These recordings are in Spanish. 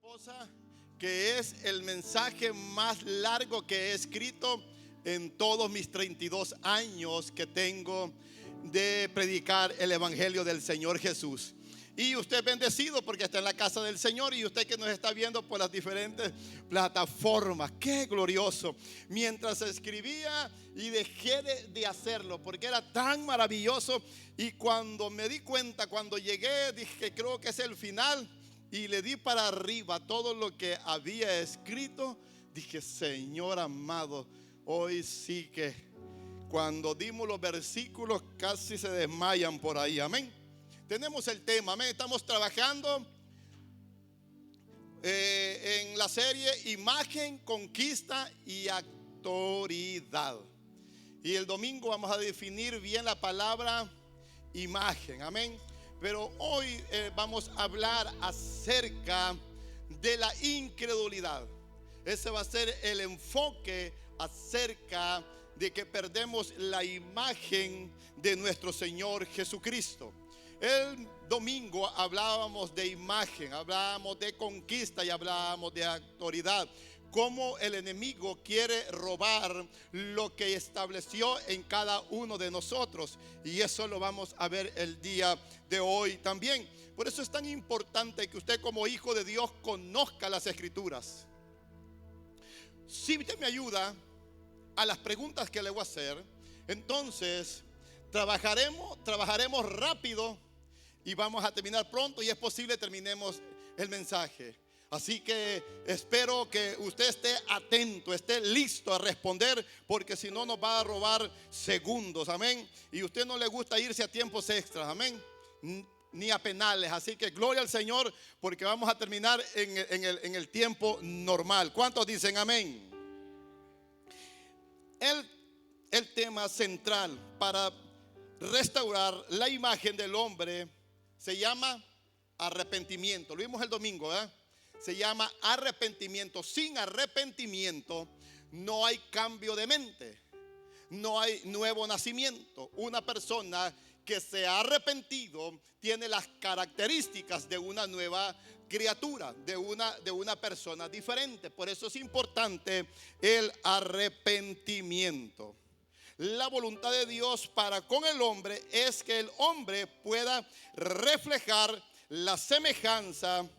Esposa, que es el mensaje más largo que he escrito en todos mis 32 años que tengo de predicar el evangelio del Señor Jesús. Y usted es bendecido porque está en la casa del Señor, y usted que nos está viendo por las diferentes plataformas. Qué glorioso. Mientras escribía y dejé de hacerlo porque era tan maravilloso, y cuando me di cuenta, cuando llegué, dije, creo que es el final, y le di para arriba todo lo que había escrito. Dije, Señor amado, hoy sí que cuando dimos los versículos casi se desmayan por ahí. Amén. Tenemos el tema, amén. Estamos trabajando en la serie Imagen, Conquista y Autoridad. Y el domingo vamos a definir bien la palabra imagen, amén. Pero hoy vamos a hablar acerca de la incredulidad. Ese va a ser el enfoque acerca de que perdemos la imagen de nuestro Señor Jesucristo. El domingo hablábamos de imagen, hablábamos de conquista y hablábamos de autoridad. Cómo el enemigo quiere robar lo que estableció en cada uno de nosotros. Y eso lo vamos a ver el día de hoy también. Por eso es tan importante que usted, como hijo de Dios, conozca las Escrituras. Si usted me ayuda a las preguntas que le voy a hacer, entonces trabajaremos rápido y vamos a terminar pronto, y es posible terminemos el mensaje. Así que espero que usted esté atento, esté listo a responder, porque si no nos va a robar segundos, amén. Y a usted no le gusta irse a tiempos extras, amén, ni a penales. Así que gloria al Señor, porque vamos a terminar en el tiempo normal. ¿Cuántos dicen amén? El tema central para restaurar la imagen del hombre se llama arrepentimiento. Lo vimos el domingo, ¿verdad? Se llama arrepentimiento. Sin arrepentimiento no hay cambio de mente, no hay nuevo nacimiento. Una persona que se ha arrepentido tiene las características de una nueva criatura, de una persona diferente. Por eso es importante el arrepentimiento. La voluntad de Dios para con el hombre es que el hombre pueda reflejar la semejanza,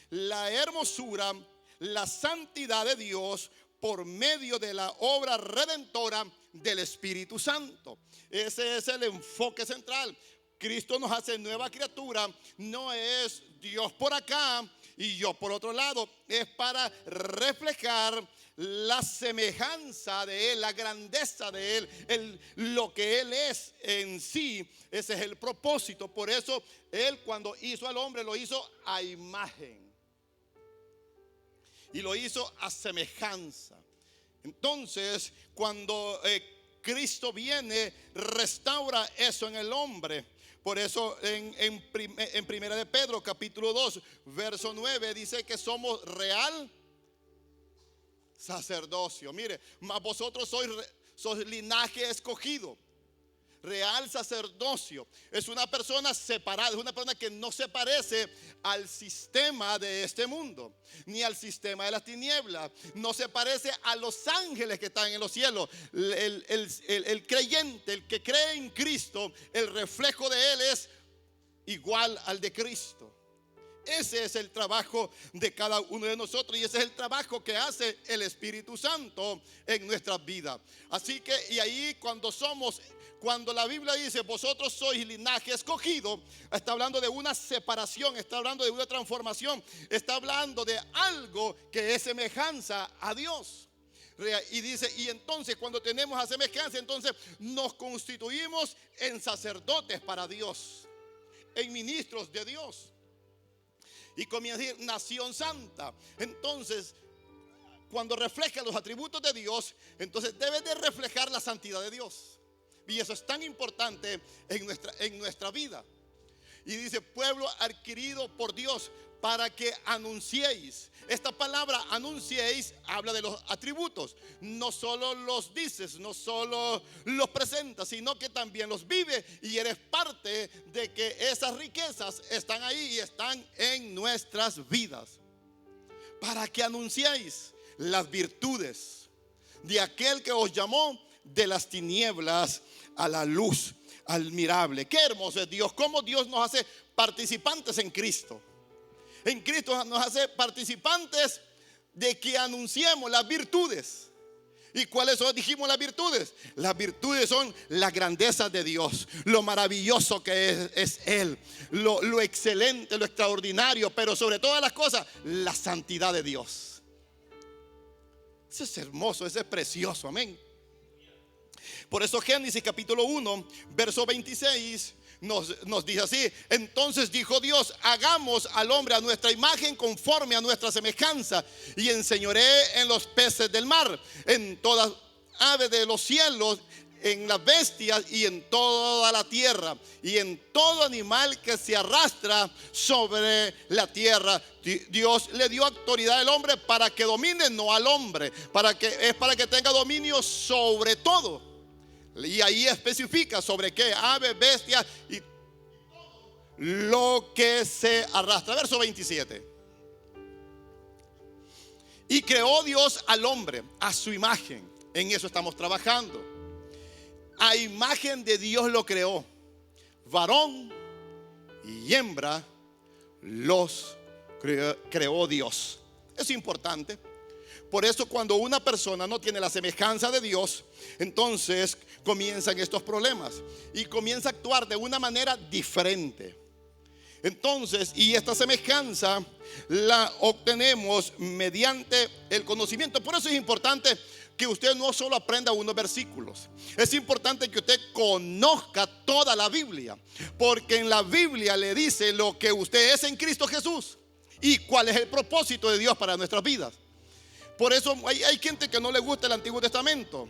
la hermosura, la santidad de Dios por medio de la obra redentora del Espíritu Santo. Ese es el enfoque central. Cristo nos hace nueva criatura. No es Dios por acá y yo por otro lado. Es para reflejar la semejanza de Él, la grandeza de Él, lo que Él es en sí. Ese es el propósito. Por eso Él, cuando hizo al hombre, lo hizo a imagen y lo hizo a semejanza. Entonces, cuando Cristo viene, restaura eso en el hombre. Por eso en Primera de Pedro capítulo 2 verso 9 dice que somos real sacerdocio. Mire, mas vosotros sois linaje escogido, real sacerdocio. Es una persona separada, es una persona que no se parece al sistema de este mundo, ni al sistema de las tinieblas. No se parece a los ángeles que están en los cielos. El creyente, el que cree en Cristo, el reflejo de Él es igual al de Cristo. Ese es el trabajo de cada uno de nosotros, y ese es el trabajo que hace el Espíritu Santo en nuestras vidas. Así que, y ahí cuando la Biblia dice vosotros sois linaje escogido, está hablando de una separación, está hablando de una transformación, está hablando de algo que es semejanza a Dios. Y dice, y entonces cuando tenemos a semejanza, entonces nos constituimos en sacerdotes para Dios, en ministros de Dios. Y comienza a decir nación santa. Entonces, cuando refleja los atributos de Dios, entonces debe de reflejar la santidad de Dios. Y eso es tan importante en nuestra vida. Y dice, pueblo adquirido por Dios, para que anunciéis. Esta palabra anunciéis habla de los atributos. No solo los dices, no solo los presentas, sino que también los vives, y eres parte de que esas riquezas están ahí y están en nuestras vidas. para que anunciéis las virtudes de aquel que os llamó de las tinieblas a la luz admirable. Qué hermoso es Dios, cómo Dios nos hace participantes en Cristo. En Cristo nos hace participantes de que anunciemos las virtudes. ¿Y cuáles son? Dijimos las virtudes. Las virtudes son la grandeza de Dios, lo maravilloso que es Él, lo excelente, lo extraordinario, pero sobre todas las cosas, la santidad de Dios. Eso es hermoso, eso es precioso, amén. Por eso Génesis capítulo 1, verso 26 nos dice así: entonces dijo Dios, hagamos al hombre a nuestra imagen, conforme a nuestra semejanza, y enseñoré en los peces del mar, en todas aves de los cielos, en las bestias y en toda la tierra, y en todo animal que se arrastra sobre la tierra. Dios le dio autoridad al hombre para que domine, no al hombre, para que tenga dominio sobre todo. Y ahí especifica sobre qué: ave, bestia y lo que se arrastra. Verso 27. Y creó Dios al hombre a su imagen. En eso estamos trabajando. A imagen de Dios lo creó. Varón y hembra los creó Dios. Es importante. Por eso cuando una persona no tiene la semejanza de Dios, entonces comienzan estos problemas y comienza a actuar de una manera diferente. Entonces, y esta semejanza la obtenemos mediante el conocimiento. Por eso es importante que usted no solo aprenda unos versículos. Es importante que usted conozca toda la Biblia, porque en la Biblia le dice lo que usted es en Cristo Jesús y cuál es el propósito de Dios para nuestras vidas. Por eso hay gente que no le gusta el Antiguo Testamento.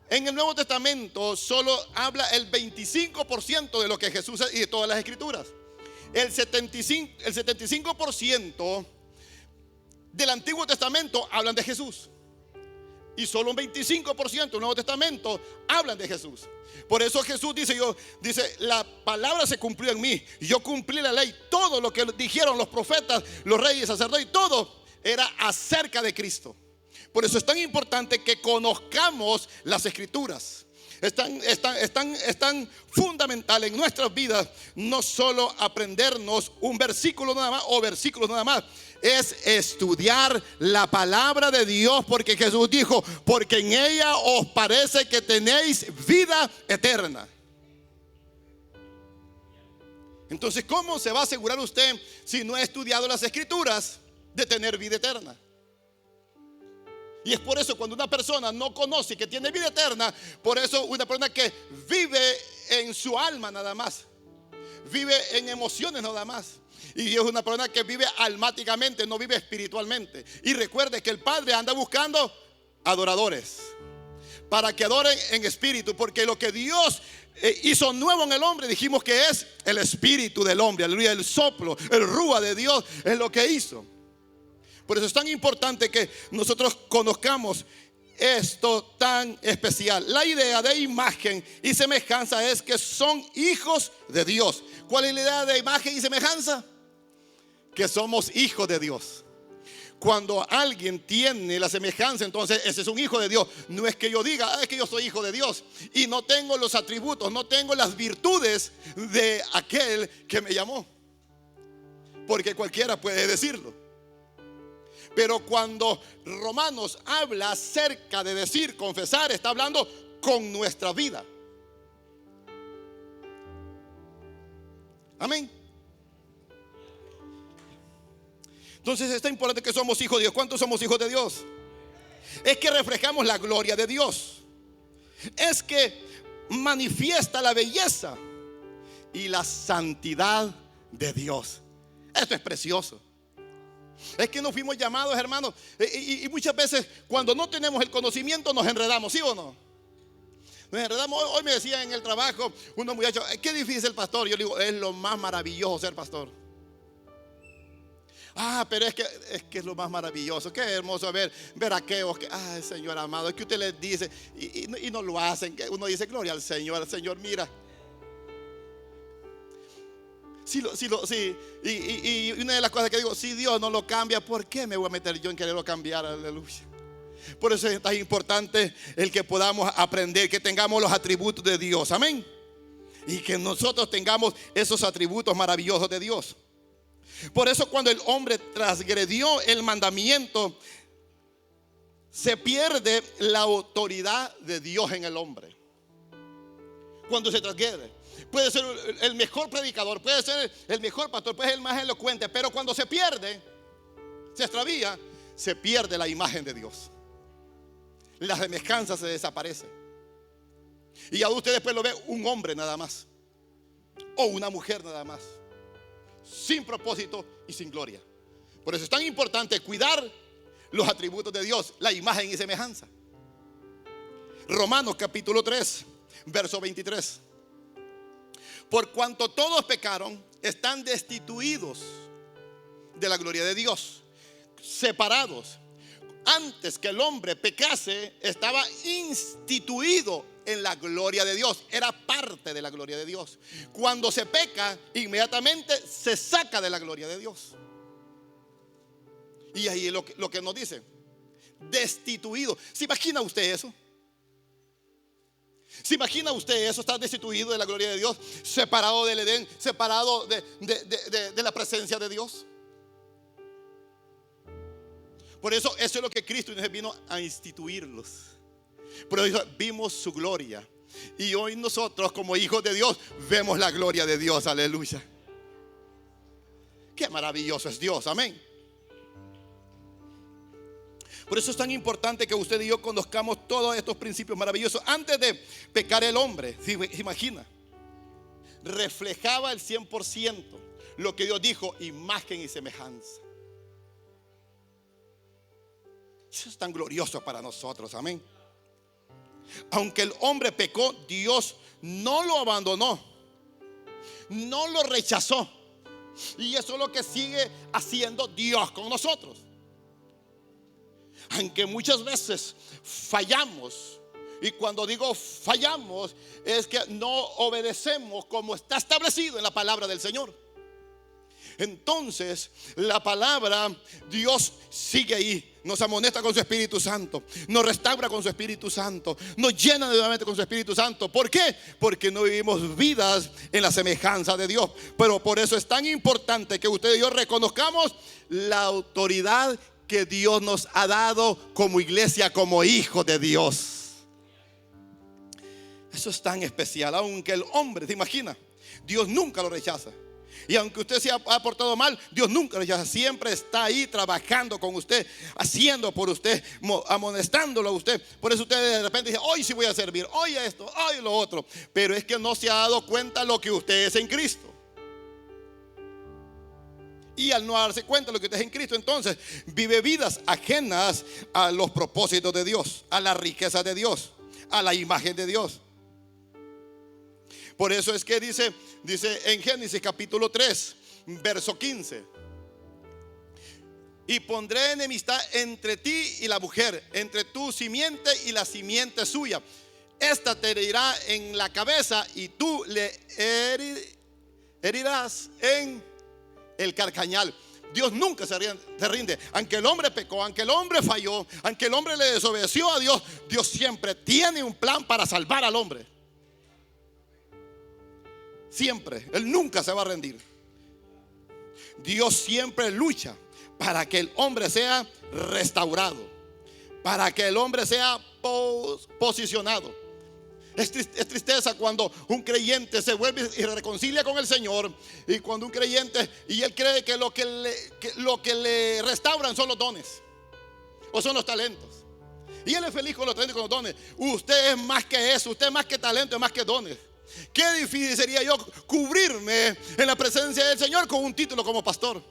En el Nuevo Testamento solo habla el 25% de lo que Jesús y de todas las Escrituras. El 75% del Antiguo Testamento hablan de Jesús. Y solo un 25% del Nuevo Testamento hablan de Jesús. Por eso Jesús dice, la palabra se cumplió en mí. Yo cumplí la ley. Todo lo que dijeron los profetas, los reyes, sacerdotes, todo era acerca de Cristo. Por eso es tan importante que conozcamos las Escrituras. Es tan fundamental en nuestras vidas no solo aprendernos un versículo nada más o versículos nada más. Es estudiar la palabra de Dios, porque Jesús dijo: porque en ella os parece que tenéis vida eterna. Entonces, ¿cómo se va a asegurar usted, si no ha estudiado las Escrituras, de tener vida eterna? Y es por eso cuando una persona no conoce que tiene vida eterna, por eso una persona que vive en su alma nada más, vive en emociones nada más, y es una persona que vive almáticamente, no vive espiritualmente. Y recuerde que el Padre anda buscando adoradores para que adoren en espíritu, porque lo que Dios hizo nuevo en el hombre, dijimos que es el espíritu del hombre, aleluya, el soplo, el rúa de Dios es lo que hizo. Por eso es tan importante que nosotros conozcamos esto tan especial. La idea de imagen y semejanza es que son hijos de Dios. ¿Cuál es la idea de imagen y semejanza? Que somos hijos de Dios. Cuando alguien tiene la semejanza, entonces ese es un hijo de Dios. No es que yo diga, es que yo soy hijo de Dios y no tengo los atributos, no tengo las virtudes de aquel que me llamó. Porque cualquiera puede decirlo. Pero cuando Romanos habla acerca de decir, confesar, está hablando con nuestra vida. Amén. Entonces está importante que somos hijos de Dios. ¿Cuántos somos hijos de Dios? Es que reflejamos la gloria de Dios. Es que manifiesta la belleza y la santidad de Dios. Esto es precioso. Es que nos fuimos llamados, hermanos, y muchas veces cuando no tenemos el conocimiento nos enredamos, ¿sí o no? Nos enredamos. Hoy me decían en el trabajo unos muchachos: qué difícil el pastor. Yo le digo: es lo más maravilloso ser pastor. Pero es que es lo más maravilloso. Qué hermoso ver aquellos que, Señor amado, es que usted les dice y no lo hacen. Que uno dice: gloria al Señor, mira. Y una de las cosas que digo, si Dios no lo cambia, ¿por qué me voy a meter yo en quererlo cambiar? Aleluya. Por eso es tan importante el que podamos aprender, que tengamos los atributos de Dios. Amén. Y que nosotros tengamos esos atributos maravillosos de Dios. Por eso cuando el hombre transgredió el mandamiento, se pierde la autoridad de Dios en el hombre. Cuando se transgrede, puede ser el mejor predicador, puede ser el mejor pastor, puede ser el más elocuente, pero cuando se pierde, se extravía, se pierde la imagen de Dios. La semejanza se desaparece. Y a usted después lo ve un hombre nada más, o una mujer nada más, sin propósito y sin gloria. Por eso es tan importante cuidar los atributos de Dios, la imagen y semejanza. Romanos capítulo 3, verso 23. Por cuanto todos pecaron, están destituidos de la gloria de Dios, separados. Antes que el hombre pecase, estaba instituido en la gloria de Dios, era parte de la gloria de Dios. Cuando se peca, inmediatamente se saca de la gloria de Dios. Y ahí es lo que nos dice: destituido. ¿Se imagina usted eso? ¿Se imagina usted eso? Estar destituido de la gloria de Dios, separado del Edén, separado de la presencia de Dios. Por eso es lo que Cristo vino a instituirlos. Por eso vimos su gloria. Y hoy nosotros como hijos de Dios vemos la gloria de Dios. Aleluya. Qué maravilloso es Dios. Amén. Por eso es tan importante que usted y yo conozcamos todos estos principios maravillosos. Antes de pecar el hombre, ¿se imagina? Reflejaba el 100% lo que Dios dijo, imagen y semejanza. Eso es tan glorioso para nosotros, amén. Aunque el hombre pecó, Dios no lo abandonó, no lo rechazó. Y eso es lo que sigue haciendo Dios con nosotros. Aunque muchas veces fallamos, y cuando digo fallamos es que no obedecemos como está establecido en la palabra del Señor. Entonces la palabra, Dios sigue ahí, nos amonesta con su Espíritu Santo, nos restaura con su Espíritu Santo, nos llena nuevamente con su Espíritu Santo. ¿Por qué? Porque no vivimos vidas en la semejanza de Dios. Pero por eso es tan importante que usted y yo reconozcamos la autoridad que Dios nos ha dado como iglesia, como hijos de Dios. Eso es tan especial. Aunque el hombre, ¿te imaginas? Dios nunca lo rechaza. Y aunque usted se ha portado mal, Dios nunca lo rechaza. Siempre está ahí trabajando con usted, haciendo por usted, amonestándolo a usted. Por eso usted de repente dice: hoy sí voy a servir, hoy esto, hoy lo otro. Pero es que no se ha dado cuenta lo que usted es en Cristo. Y al no darse cuenta de lo que usted es en Cristo, entonces vive vidas ajenas a los propósitos de Dios, a la riqueza de Dios, a la imagen de Dios. Por eso es que dice en Génesis capítulo 3, verso 15: y pondré enemistad entre ti y la mujer, entre tu simiente y la simiente suya. Esta te herirá en la cabeza y tú le herirás en el carcañal. Dios nunca se rinde. Aunque el hombre pecó, aunque el hombre falló, aunque el hombre le desobedeció a Dios, Dios siempre tiene un plan para salvar al hombre. Siempre, Él nunca se va a rendir. Dios siempre lucha para que el hombre sea restaurado, para que el hombre sea posicionado. Es tristeza cuando un creyente se vuelve y reconcilia con el Señor, y cuando un creyente y él cree que lo que le restauran son los dones o son los talentos, y él es feliz con los talentos y con los dones. Usted es más que eso, usted es más que talento, es más que dones. Qué difícil sería yo cubrirme en la presencia del Señor con un título como pastor,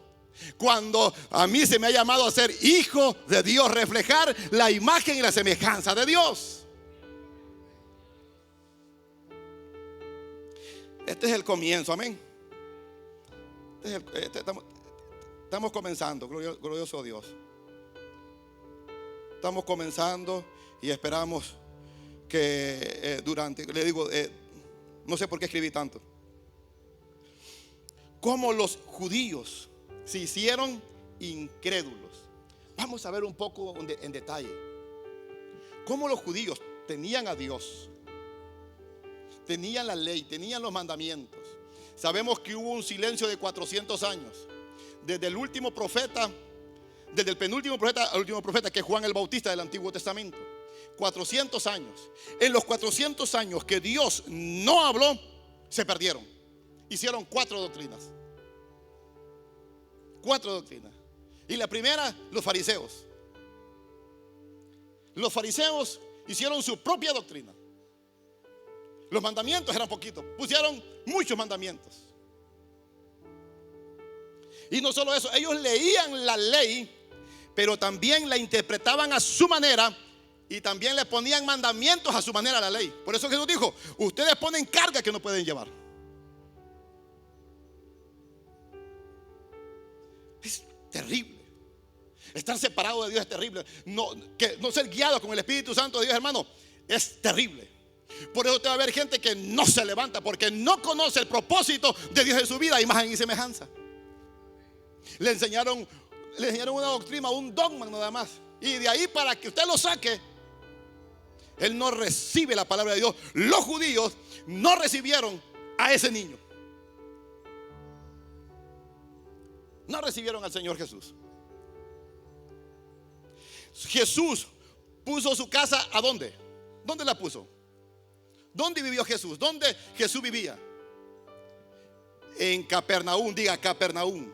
cuando a mí se me ha llamado a ser hijo de Dios, reflejar la imagen y la semejanza de Dios. Este es el comienzo, amén. Estamos comenzando, glorioso Dios. Estamos comenzando y esperamos que le digo, no sé por qué escribí tanto. cómo los judíos se hicieron incrédulos. Vamos a ver un poco en detalle cómo los judíos tenían a Dios, tenían la ley, tenían los mandamientos. Sabemos que hubo un silencio de 400 años, desde el último profeta, desde el penúltimo profeta al último profeta, que es Juan el Bautista del Antiguo Testamento. 400 años. En los 400 años que Dios no habló, se perdieron. Hicieron 4 doctrinas. 4 doctrinas. Y la primera, los fariseos. Los fariseos hicieron su propia doctrina. Los mandamientos eran poquitos, pusieron muchos mandamientos. Y no solo eso, ellos leían la ley, pero también la interpretaban a su manera y también le ponían mandamientos a su manera a la ley. Por eso Jesús dijo: ustedes ponen carga que no pueden llevar. Es terrible. Estar separado de Dios es terrible. No ser guiado con el Espíritu Santo de Dios, hermano, es terrible. Por eso te va a haber gente que no se levanta, porque no conoce el propósito de Dios en su vida, imagen y semejanza. Le enseñaron una doctrina, un dogma nada más. Y de ahí, para que usted lo saque, él no recibe la palabra de Dios. Los judíos no recibieron a ese niño. No recibieron al Señor Jesús. Jesús puso su casa ¿a dónde? ¿Dónde la puso? ¿Dónde vivió Jesús? ¿Dónde Jesús vivía? En Capernaum, diga Capernaum.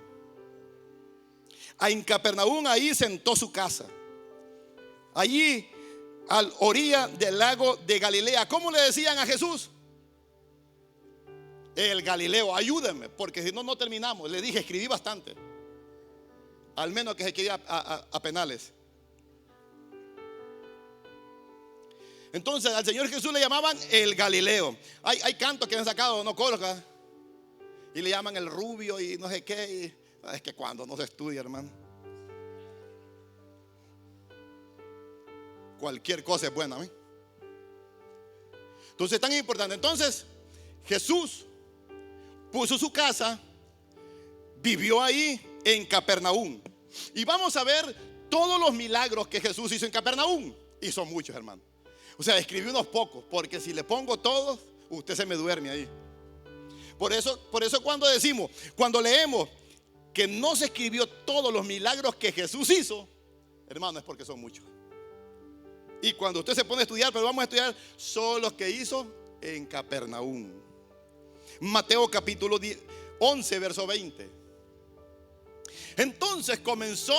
En Capernaum, ahí sentó su casa. Allí, al orilla del lago de Galilea. ¿Cómo le decían a Jesús? El Galileo. Ayúdenme, porque si no, no terminamos. Le dije, escribí bastante. Al menos que se quería a penales. Entonces al Señor Jesús le llamaban el Galileo. Hay cantos que han sacado, no colga, y le llaman el rubio y no sé qué. Es que cuando no se estudia, hermano, cualquier cosa es buena, ¿eh? Entonces es tan importante. Entonces Jesús puso su casa, vivió ahí en Capernaum. Y vamos a ver todos los milagros que Jesús hizo en Capernaum. Y son muchos, hermano. O sea, escribí unos pocos, porque si le pongo todos, usted se me duerme ahí. Por eso cuando leemos que no se escribió todos los milagros que Jesús hizo, hermano, es porque son muchos. Y cuando usted se pone a estudiar, pero vamos a estudiar solo los que hizo en Capernaum. Mateo capítulo 11, verso 20. Entonces comenzó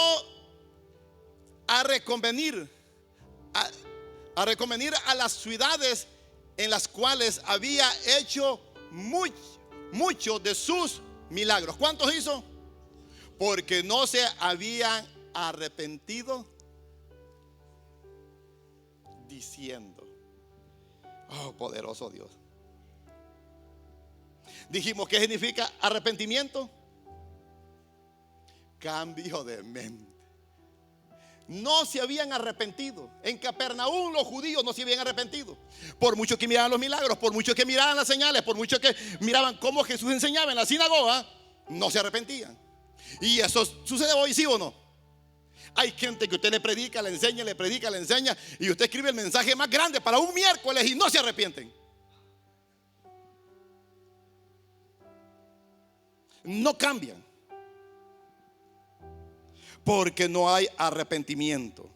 a reconvenir a las ciudades en las cuales había hecho muchos de sus milagros. ¿Cuántos hizo? Porque no se habían arrepentido, diciendo: oh, poderoso Dios. Dijimos, ¿qué significa arrepentimiento? Cambio de mente. No se habían arrepentido. En Capernaum los judíos no se habían arrepentido. Por mucho que miraban los milagros, por mucho que miraban las señales, por mucho que miraban cómo Jesús enseñaba en la sinagoga, no se arrepentían. Y eso sucede hoy, ¿sí o no? Hay gente que usted le predica, le enseña, le predica, le enseña, y usted escribe el mensaje más grande para un miércoles y no se arrepienten. No cambian. Porque no hay arrepentimiento.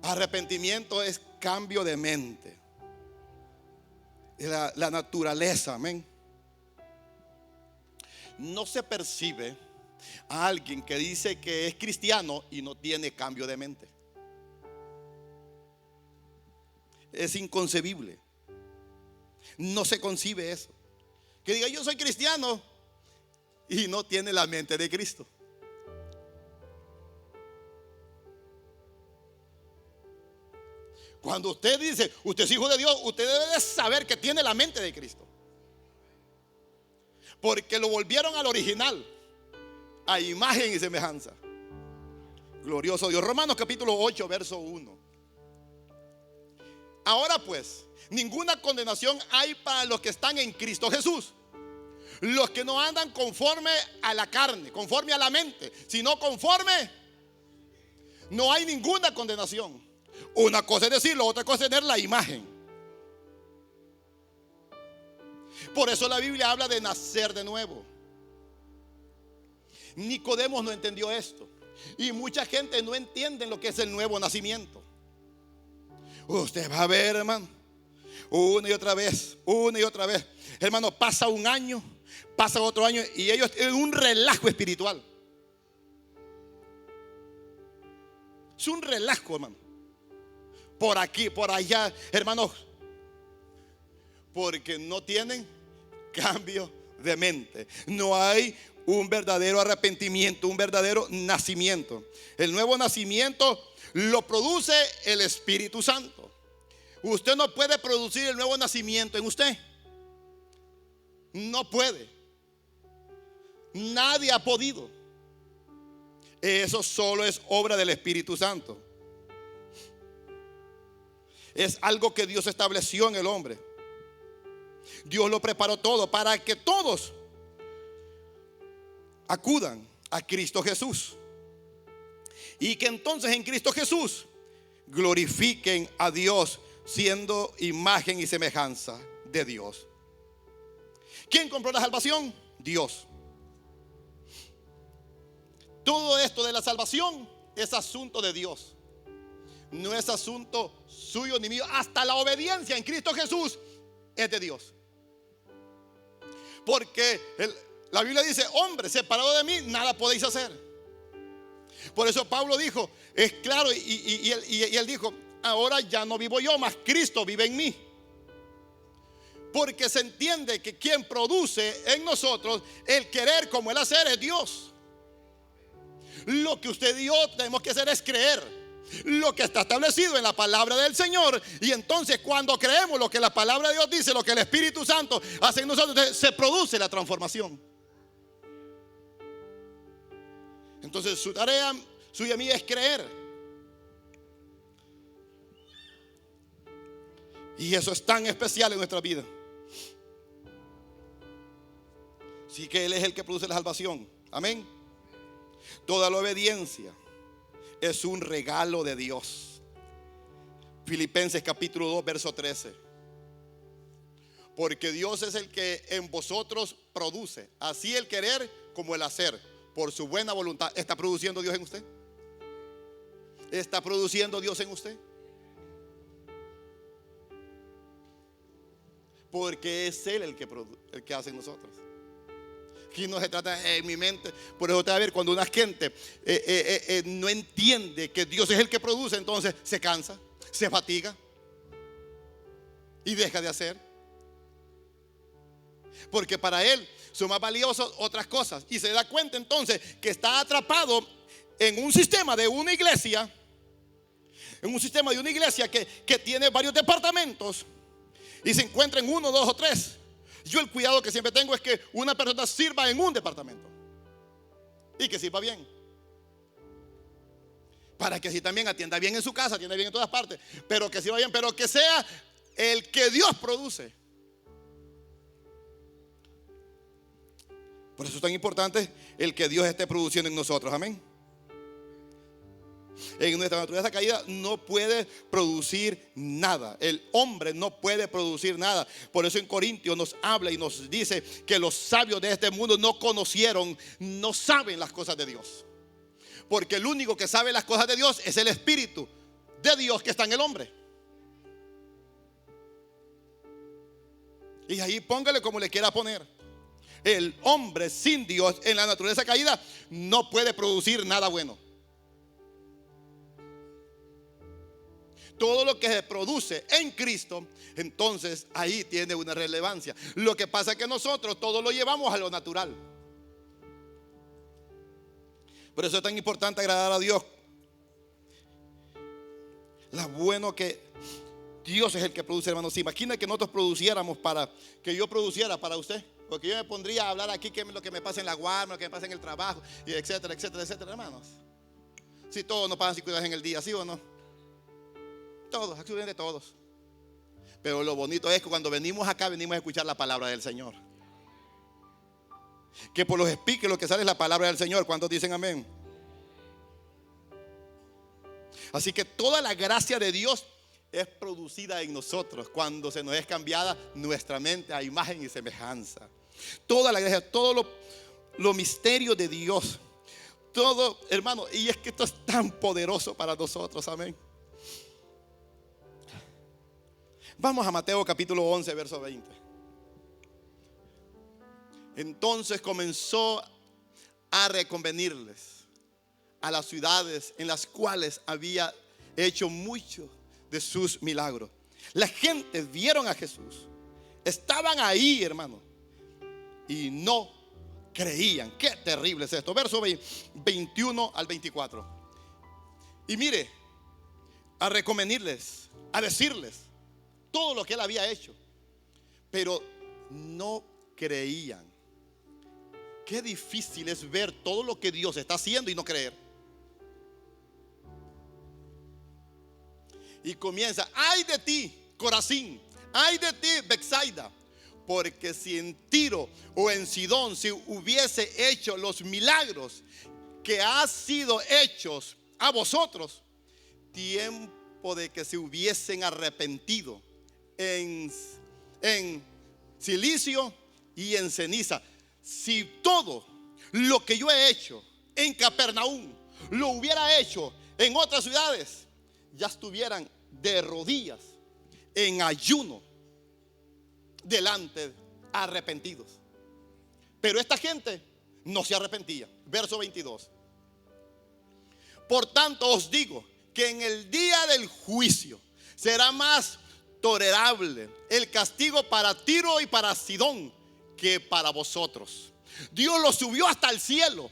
Arrepentimiento es cambio de mente. La naturaleza, amén. No se percibe a alguien que dice que es cristiano y no tiene cambio de mente. Es inconcebible. No se concibe eso. Que diga, yo soy cristiano y no tiene la mente de Cristo. Cuando usted dice, usted es hijo de Dios, usted debe de saber que tiene la mente de Cristo. Porque lo volvieron al original, a imagen y semejanza. Glorioso Dios. Romanos capítulo 8, verso 1. Ahora pues, ninguna condenación hay para los que están en Cristo Jesús. Los que no andan conforme a la carne, conforme a la mente, sino conforme, no hay ninguna condenación. Una cosa es decirlo, otra cosa es tener la imagen. Por eso la Biblia habla de nacer de nuevo. Nicodemo no entendió esto. Y mucha gente no entiende lo que es el nuevo nacimiento. Usted va a ver, hermano, una y otra vez, una y otra vez. Hermano, pasa un año, pasa otro año y ellos tienen un relajo espiritual. Es un relajo, hermano. Por aquí, por allá, hermanos. Porque no tienen cambio de mente. No hay un verdadero arrepentimiento, un verdadero nacimiento. El nuevo nacimiento lo produce el Espíritu Santo. Usted no puede producir el nuevo nacimiento en usted. No puede. Nadie ha podido. Eso solo es obra del Espíritu Santo. Es algo que Dios estableció en el hombre. Dios lo preparó todo para que todos acudan a Cristo Jesús. Y que entonces en Cristo Jesús glorifiquen a Dios, siendo imagen y semejanza de Dios. ¿Quién compró la salvación? Dios. Todo esto de la salvación es asunto de Dios. No es asunto suyo ni mío. Hasta la obediencia en Cristo Jesús es de Dios. Porque la Biblia dice: hombre, separado de mí nada podéis hacer. Por eso Pablo dijo, es claro, y él dijo: ahora ya no vivo yo, mas Cristo vive en mí. Porque se entiende que quien produce en nosotros el querer como el hacer es Dios. Lo que usted y yo tenemos que hacer es creer lo que está establecido en la palabra del Señor. Y entonces cuando creemos lo que la palabra de Dios dice, lo que el Espíritu Santo hace en nosotros, se produce la transformación. Entonces su tarea, suya y mía, es creer. Y eso es tan especial en nuestra vida. Así que Él es el que produce la salvación. Amén. Toda la obediencia es un regalo de Dios. Filipenses capítulo 2 verso 13. Porque Dios es el que en vosotros produce así el querer como el hacer por su buena voluntad. ¿Está produciendo Dios en usted? ¿Está produciendo Dios en usted? Porque es Él el que hace en nosotros. Aquí no se trata en mi mente. Por eso te va a ver, cuando una gente no entiende que Dios es el que produce, entonces se cansa, se fatiga y deja de hacer. Porque para él son más valiosas otras cosas. Y se da cuenta entonces que está atrapado en un sistema de una iglesia. En un sistema de una iglesia que tiene varios departamentos. Y se encuentra en uno, dos o tres. Yo el cuidado que siempre tengo es que una persona sirva en un departamento y que sirva bien, para que así también atienda bien en su casa, atienda bien en todas partes, pero que sirva bien, pero que sea el que Dios produce. Por eso es tan importante el que Dios esté produciendo en nosotros. Amén. En nuestra naturaleza caída no puede producir nada. El hombre no puede producir nada. Por eso en Corintios nos habla y nos dice que los sabios de este mundo no conocieron, no saben las cosas de Dios. Porque el único que sabe las cosas de Dios es el Espíritu de Dios que está en el hombre. Y ahí póngale como le quiera poner. El hombre sin Dios en la naturaleza caída no puede producir nada bueno. Todo lo que se produce en Cristo, entonces ahí tiene una relevancia. Lo que pasa es que nosotros todo lo llevamos a lo natural. Por eso es tan importante agradar a Dios. Lo bueno que Dios es el que produce, hermanos. Imagina que nosotros produciéramos que yo produciera para usted. Porque yo me pondría a hablar aquí que lo que me pasa en la guardia, lo que me pasa en el trabajo, y etcétera, etcétera, etcétera, hermanos. Si todos nos pasan 50 en el día, ¿sí o no? Todos, absolutamente todos. Pero lo bonito es que cuando venimos acá, venimos a escuchar la palabra del Señor. Que por los speakers lo que sale es la palabra del Señor. ¿Cuántos dicen amén? Así que toda la gracia de Dios es producida en nosotros cuando se nos es cambiada nuestra mente a imagen y semejanza. Toda la gracia, todo lo misterio de Dios. Todo, hermano, y es que esto es tan poderoso para nosotros, amén. Vamos a Mateo capítulo 11, verso 20. Entonces comenzó a reconvenirles a las ciudades en las cuales había hecho muchos de sus milagros. La gente vieron a Jesús, estaban ahí, hermano, y no creían. Qué terrible es esto. Verso 21 al 24. Y mire, a reconvenirles, a decirles todo lo que él había hecho, pero no creían. Qué difícil es ver todo lo que Dios está haciendo y no creer. Y comienza: ay de ti, Corazín, ay de ti, Betsaida, porque si en Tiro o en Sidón se hubiese hecho los milagros que han sido hechos a vosotros, tiempo de que se hubiesen arrepentido en silicio y en ceniza. Si todo lo que yo he hecho en Capernaum lo hubiera hecho en otras ciudades, ya estuvieran de rodillas en ayuno delante, arrepentidos. Pero esta gente no se arrepentía. Verso 22. Por tanto os digo que en el día del juicio será más tolerable el castigo para Tiro y para Sidón que para vosotros. Dios los subió hasta el cielo.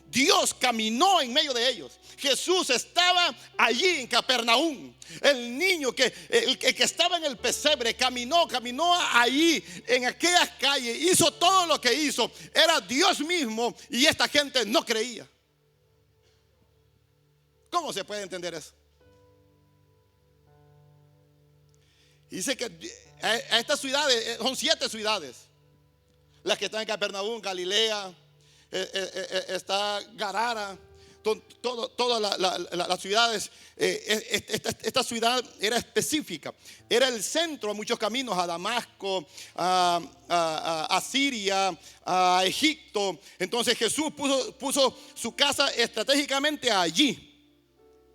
Dios caminó en medio de ellos. Jesús estaba allí en Capernaum. El niño el que estaba en el pesebre caminó allí en aquellas calles, hizo todo lo que hizo. Era Dios mismo y esta gente no creía. ¿Cómo se puede entender eso? Dice que a estas ciudades, son 7 ciudades las que están en Capernaum: Galilea, está Garara, todas las ciudades. Esta ciudad era específica, era el centro de muchos caminos a Damasco, a Siria, a Egipto. Entonces Jesús puso su casa estratégicamente allí,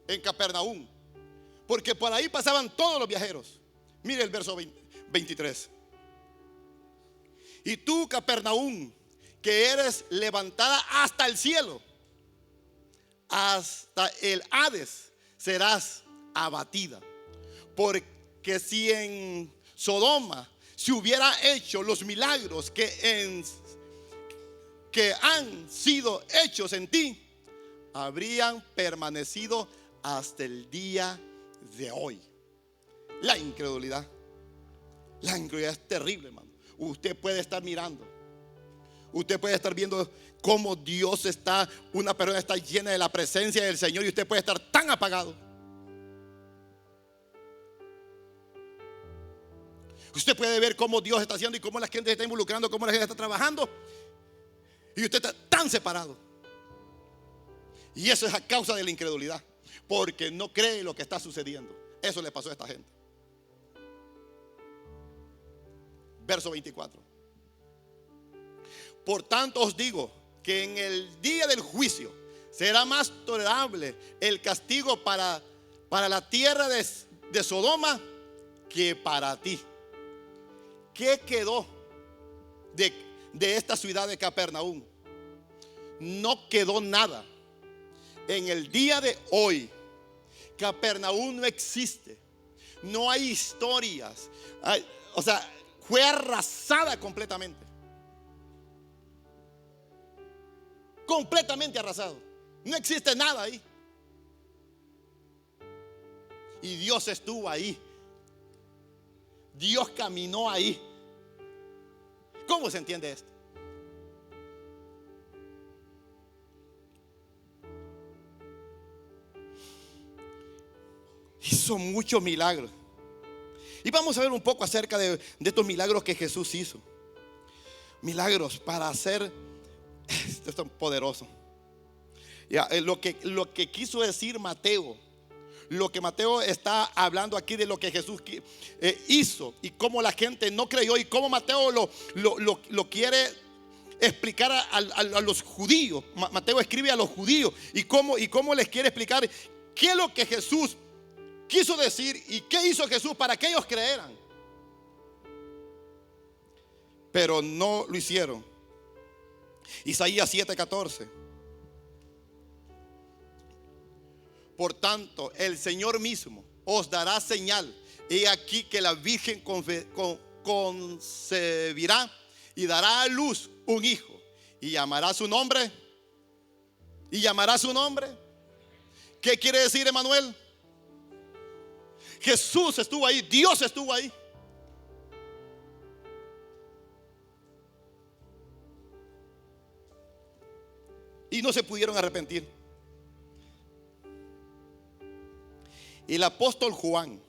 en Capernaum, porque por ahí pasaban todos los viajeros. Mire el verso 23. Y tú, Capernaum, que eres levantada hasta el cielo, hasta el Hades serás abatida. Porque si en Sodoma se hubiera hecho los milagros que han sido hechos en ti, habrían permanecido hasta el día de hoy. La incredulidad es terrible, hermano. Usted puede estar mirando, usted puede estar viendo cómo Dios una persona está llena de la presencia del Señor, y usted puede estar tan apagado. Usted puede ver cómo Dios está haciendo y cómo la gente se está involucrando, cómo la gente está trabajando, y usted está tan separado. Y eso es a causa de la incredulidad, porque no cree lo que está sucediendo. Eso le pasó a esta gente. Verso 24. Por tanto os digo que en el día del juicio será más tolerable el castigo para la tierra de Sodoma que para ti. ¿Qué quedó de esta ciudad de Capernaum? No quedó nada. En el día de hoy, Capernaum no existe. No hay historias. Fue arrasada completamente. Completamente arrasado. No existe nada ahí. Y Dios estuvo ahí. Dios caminó ahí. ¿Cómo se entiende esto? Hizo muchos milagros. Y vamos a ver un poco acerca de estos milagros que Jesús hizo. milagros para hacer. Esto es tan poderoso. Ya, lo que quiso decir Mateo, lo que Mateo está hablando aquí de lo que Jesús hizo y cómo la gente no creyó y cómo Mateo lo quiere explicar a los judíos. Mateo escribe a los judíos y cómo les quiere explicar qué es lo que Jesús quiso decir y qué hizo Jesús para que ellos creyeran. Pero no lo hicieron. Isaías 7:14. Por tanto, el Señor mismo os dará señal. He aquí que la Virgen concebirá y dará a luz un hijo. Y llamará su nombre. Y llamará su nombre. ¿Qué quiere decir, Emanuel? Jesús estuvo ahí, Dios estuvo ahí. Y no se pudieron arrepentir. Y el apóstol Juan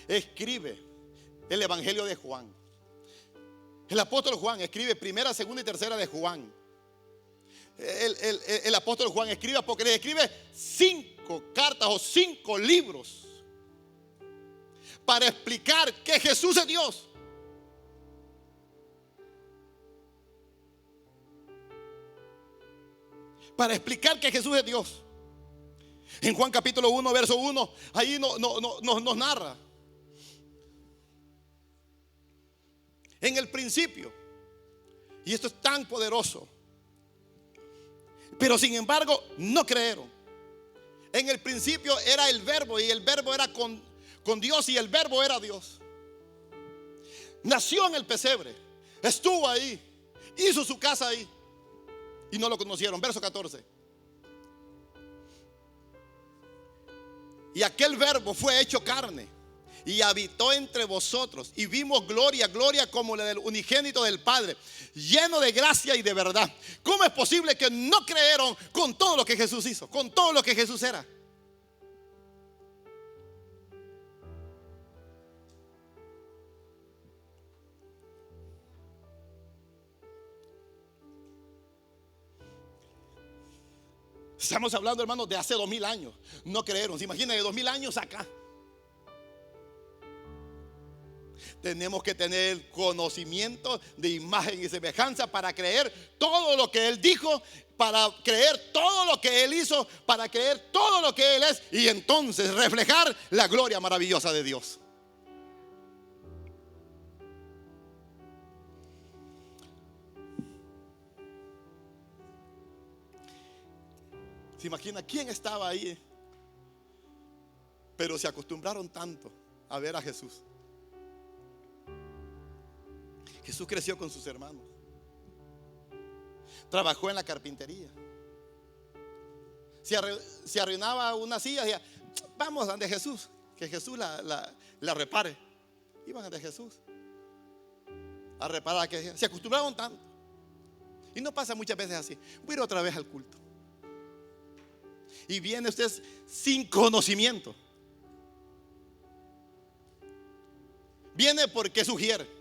escribe el Evangelio de Juan. El apóstol Juan escribe primera, segunda y tercera de Juan. El apóstol Juan escribe, porque le escribe 5 cartas o 5 libros para explicar que Jesús es Dios. Para explicar que Jesús es Dios. En Juan capítulo 1, verso 1, ahí nos narra. En el principio, y esto es tan poderoso, pero sin embargo no creyeron. En el principio era el verbo, y el verbo era con Dios, y el verbo era Dios. Nació en el pesebre, estuvo ahí, hizo su casa ahí, y no lo conocieron. Verso 14. Y aquel verbo fue hecho carne y habitó entre vosotros, y vimos gloria como la del unigénito del Padre, lleno de gracia y de verdad. ¿Cómo es posible que no creyeron con todo lo que Jesús hizo, con todo lo que Jesús era? Estamos hablando, hermanos, de hace 2000 años. No creyeron. ¿Se imaginan de 2000 años acá? Tenemos que tener conocimiento de imagen y semejanza para creer todo lo que Él dijo, para creer todo lo que Él hizo, para creer todo lo que Él es, y entonces reflejar la gloria maravillosa de Dios. ¿Se imagina quién estaba ahí? Pero se acostumbraron tanto a ver a Jesús. Jesús creció con sus hermanos. Trabajó en la carpintería. Se arruinaba una silla y decía: vamos ante Jesús, que Jesús la repare. Iban ante Jesús a reparar. Que se acostumbraron tanto. Y no pasa muchas veces así. Voy a ir otra vez al culto. Y viene usted sin conocimiento. Viene porque sugiere.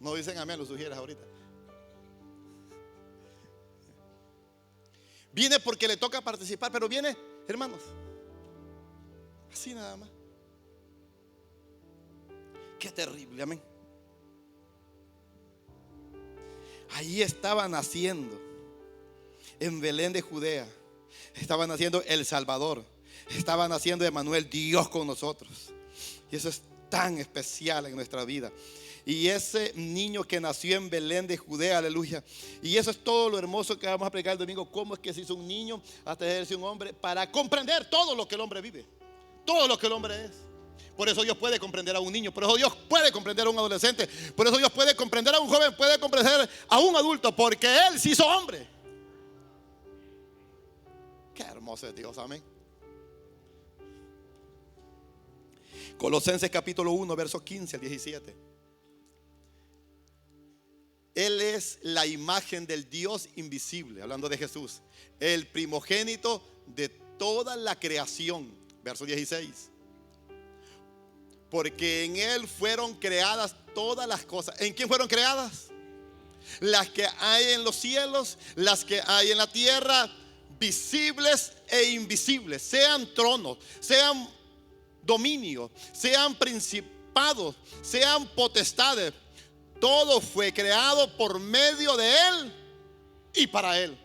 No dicen amén, lo sugieres ahorita. Viene porque le toca participar, pero viene, hermanos, así nada más. Qué terrible, amén. Ahí estaba naciendo, en Belén de Judea, estaba naciendo el Salvador, estaba naciendo Emanuel, Dios con nosotros. Y eso es tan especial en nuestra vida. Y ese niño que nació en Belén de Judea, aleluya. Y eso es todo lo hermoso que vamos a explicar el domingo. Cómo es que se hizo un niño hasta hacerse un hombre, para comprender todo lo que el hombre vive, todo lo que el hombre es. Por eso Dios puede comprender a un niño, por eso Dios puede comprender a un adolescente, por eso Dios puede comprender a un joven, puede comprender a un adulto, porque Él se hizo hombre. Qué hermoso es Dios, amén. Colosenses capítulo 1, versos 15 al 17. Él es la imagen del Dios invisible, hablando de Jesús, el primogénito de toda la creación. Verso 16. Porque en Él fueron creadas todas las cosas. ¿En quién fueron creadas? Las que hay en los cielos, las que hay en la tierra, visibles e invisibles. Sean tronos, sean dominios, sean principados, sean potestades. Todo fue creado por medio de Él y para Él.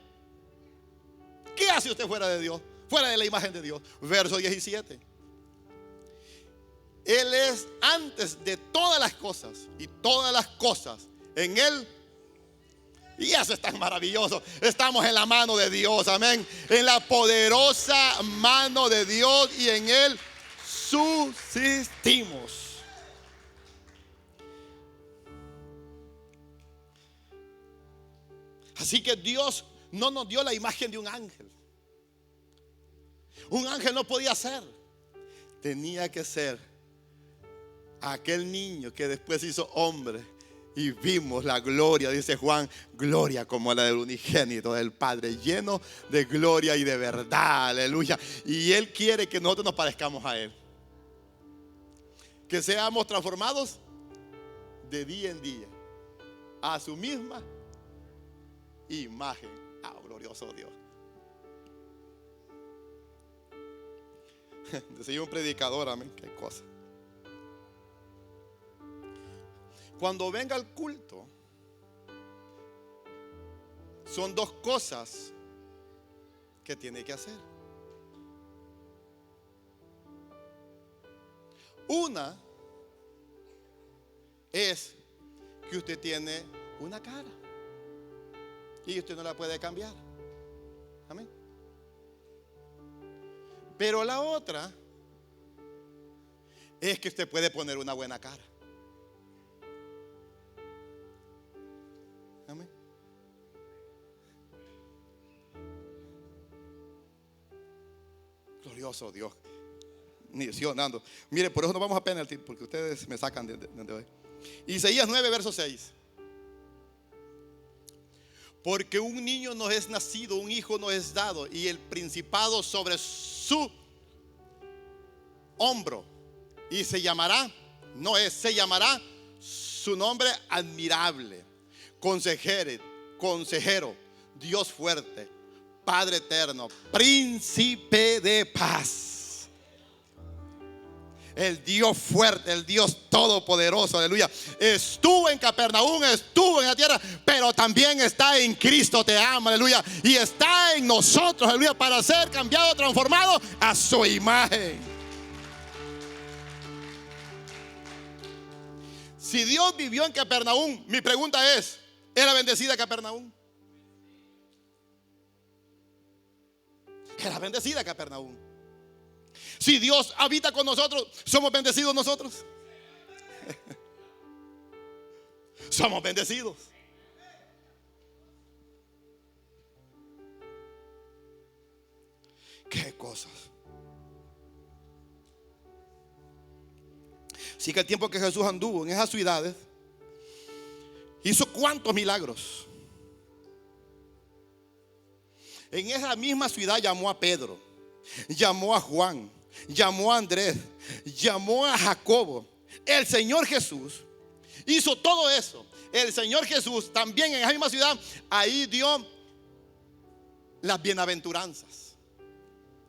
¿Qué hace usted fuera de Dios? Fuera de la imagen de Dios. Verso 17. Él es antes de todas las cosas, y todas las cosas en Él. Y eso es tan maravilloso. Estamos en la mano de Dios, amén. En la poderosa mano de Dios, y en Él subsistimos. Así que Dios no nos dio la imagen de un ángel. Un ángel no podía ser. Tenía que ser aquel niño que después se hizo hombre. Y vimos la gloria, dice Juan, gloria como la del unigénito del Padre, lleno de gloria y de verdad, aleluya. Y Él quiere que nosotros nos parezcamos a Él, que seamos transformados de día en día a su misma imagen. Glorioso Dios. Soy un predicador, amén, qué cosa. Cuando venga el culto, son dos cosas que tiene que hacer. Una es que usted tiene una cara y usted no la puede cambiar. Amén. Pero la otra es que usted puede poner una buena cara. Amén. Glorioso Dios. Ni Dios dando. Mire, por eso no vamos a penalti, porque ustedes me sacan de hoy. Isaías 9, verso 6. Porque un niño nos es nacido, un hijo nos es dado, y el principado sobre su hombro. Y se llamará su nombre admirable, consejero, Dios fuerte, Padre eterno, príncipe de paz. El Dios fuerte, el Dios todopoderoso, aleluya. Estuvo en Capernaum, estuvo en la tierra, pero también está en Cristo, te ama, aleluya. Y está en nosotros, aleluya, para ser cambiado, transformado a su imagen. Si Dios vivió en Capernaum, mi pregunta es, ¿era bendecida Capernaum? Era bendecida Capernaum. Si Dios habita con nosotros, ¿somos bendecidos nosotros? Somos bendecidos. ¿Qué cosas? Así que el tiempo que Jesús anduvo en esas ciudades, hizo cuántos milagros. En esa misma ciudad llamó a Pedro, llamó a Juan, llamó a Andrés, llamó a Jacobo. El Señor Jesús hizo todo eso. El Señor Jesús también en esa misma ciudad, ahí dio las bienaventuranzas.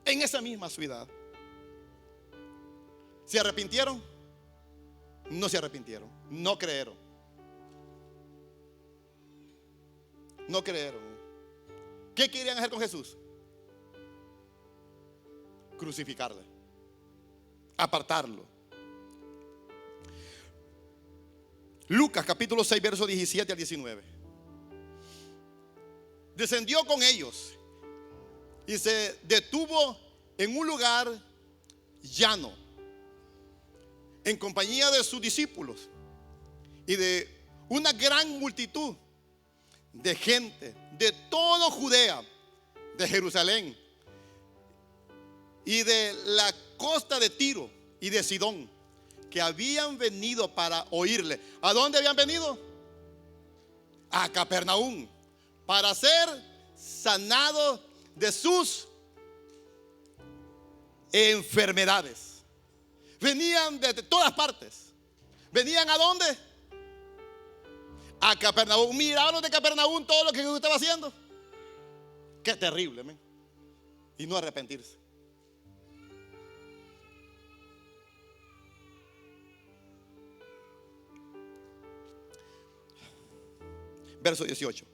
En esa misma ciudad. ¿Se arrepintieron? No se arrepintieron. No creyeron. No creyeron. ¿Qué querían hacer con Jesús? Crucificarle, apartarlo. Lucas capítulo 6, versos 17 al 19. Descendió con ellos y se detuvo en un lugar llano, en compañía de sus discípulos y de una gran multitud de gente de toda Judea, de Jerusalén y de la costa de Tiro y de Sidón, que habían venido para oírle. ¿A dónde habían venido? A Capernaum, para ser sanados de sus enfermedades. Venían de todas partes. ¿Venían a dónde? A Capernaum. Miraron de Capernaum todo lo que Jesús estaba haciendo. Qué terrible, man. Y no arrepentirse. Verso 18.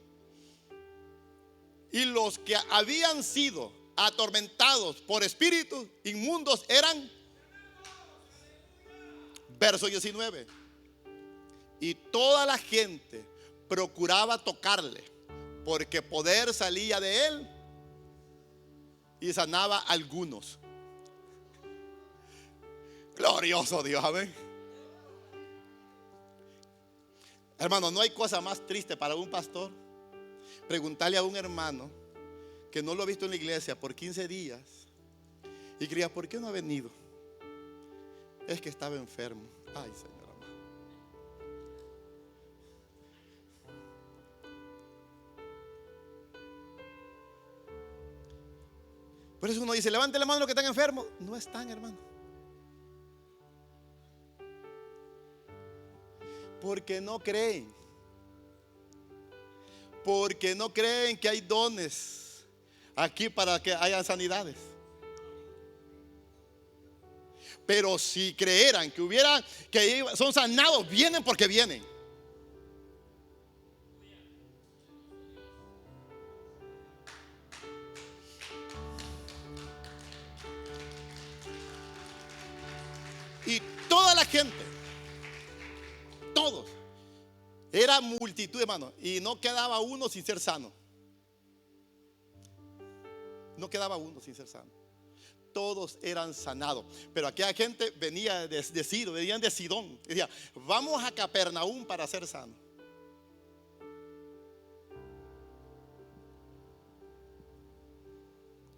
Y los que habían sido atormentados por espíritus inmundos eran. Verso 19. Y toda la gente procuraba tocarle, porque poder salía de él y sanaba a algunos. Glorioso Dios, amén. Hermano, no hay cosa más triste para un pastor preguntarle a un hermano que no lo ha visto en la iglesia por 15 días y creía, ¿por qué no ha venido? Es que estaba enfermo. Ay, Señor amado. Por eso uno dice, levante la mano los que están enfermos. No están, hermano. Porque no creen. Porque no creen que hay dones aquí para que haya sanidades. Pero si creyeran que hubiera, que son sanados, vienen porque vienen. Y toda la gente, todos, era multitud, hermano, y no quedaba uno sin ser sano. No quedaba uno sin ser sano. Todos eran sanados. Pero aquella gente venía de Sidón, venían de Sidón. Decía, vamos a Capernaum para ser sanos.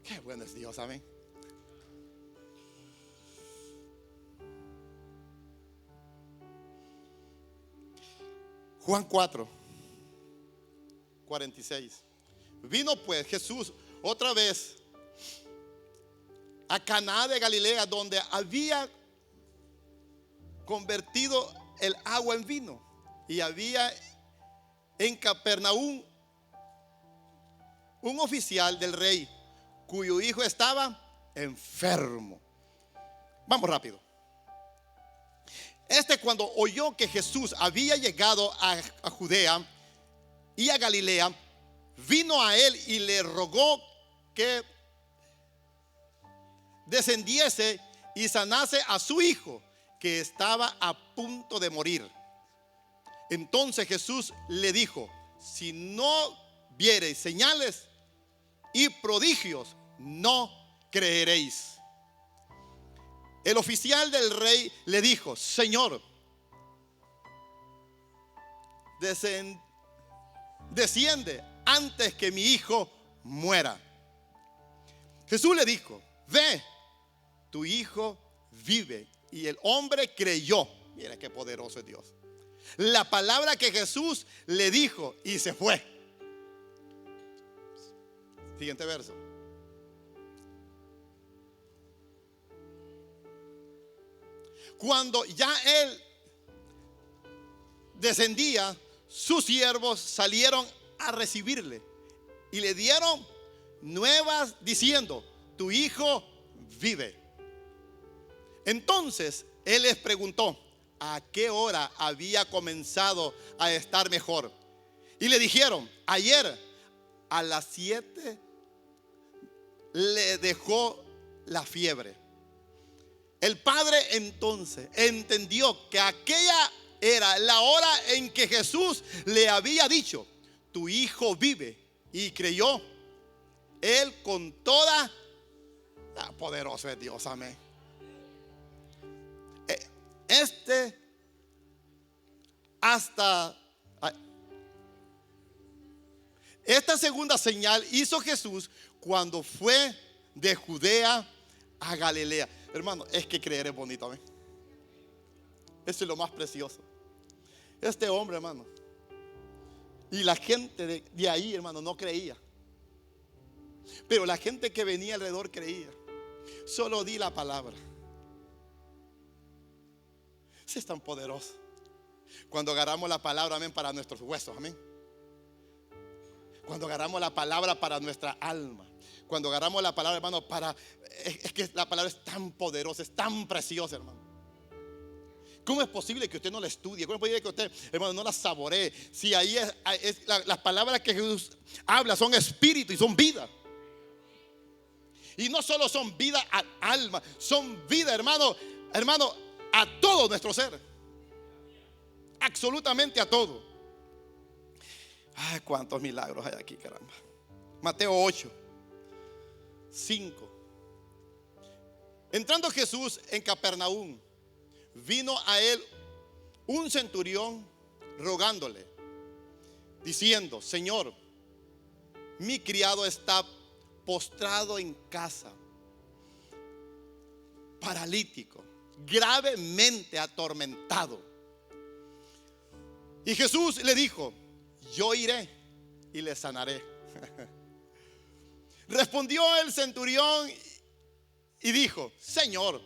Qué bueno es Dios, amén. Juan 4, 46. Vino pues Jesús otra vez a Caná de Galilea, donde había convertido el agua en vino. Y había en Capernaum un oficial del rey cuyo hijo estaba enfermo. Vamos rápido. Cuando oyó que Jesús había llegado a Judea y a Galilea, vino a él y le rogó que descendiese y sanase a su hijo, que estaba a punto de morir. Entonces Jesús le dijo, si no viereis señales y prodigios, no creeréis. El oficial del rey le dijo, Señor, desciende antes que mi hijo muera. Jesús le dijo, ve, tu hijo vive. Y el hombre creyó. Mira qué poderoso es Dios. La palabra que Jesús le dijo y se fue. Siguiente verso. Cuando ya él descendía, sus siervos salieron a recibirle y le dieron nuevas diciendo, tu hijo vive. Entonces él les preguntó a qué hora había comenzado a estar mejor. Y le dijeron, ayer a las 7 le dejó la fiebre. El padre entonces entendió que aquella era la hora en que Jesús le había dicho, tu hijo vive, y creyó él con toda. Poderoso es Dios, amén. Esta segunda señal hizo Jesús cuando fue de Judea a Galilea. Hermano, es que creer es bonito, amén. Eso es lo más precioso. Este hombre, hermano, y la gente de ahí, hermano, no creía. Pero la gente que venía alrededor creía. Solo di la palabra. Sí, es tan poderoso. Cuando agarramos la palabra, amén, para nuestros huesos, amén. Cuando agarramos la palabra para nuestra alma. Cuando agarramos la palabra, hermano, es que la palabra es tan poderosa, es tan preciosa, hermano. ¿Cómo es posible que usted no la estudie? ¿Cómo es posible que usted, hermano, no la saboree? Si ahí las palabras que Jesús habla son espíritu y son vida. Y no solo son vida al alma, son vida, hermano, a todo nuestro ser. Absolutamente a todo. Ay, cuántos milagros hay aquí, caramba. Mateo 8, 5. Entrando Jesús en Capernaum, vino a él un centurión rogándole, diciendo: Señor, mi criado está postrado en casa, paralítico, gravemente atormentado. Y Jesús le dijo: yo iré y le sanaré. Respondió el centurión y dijo: Señor,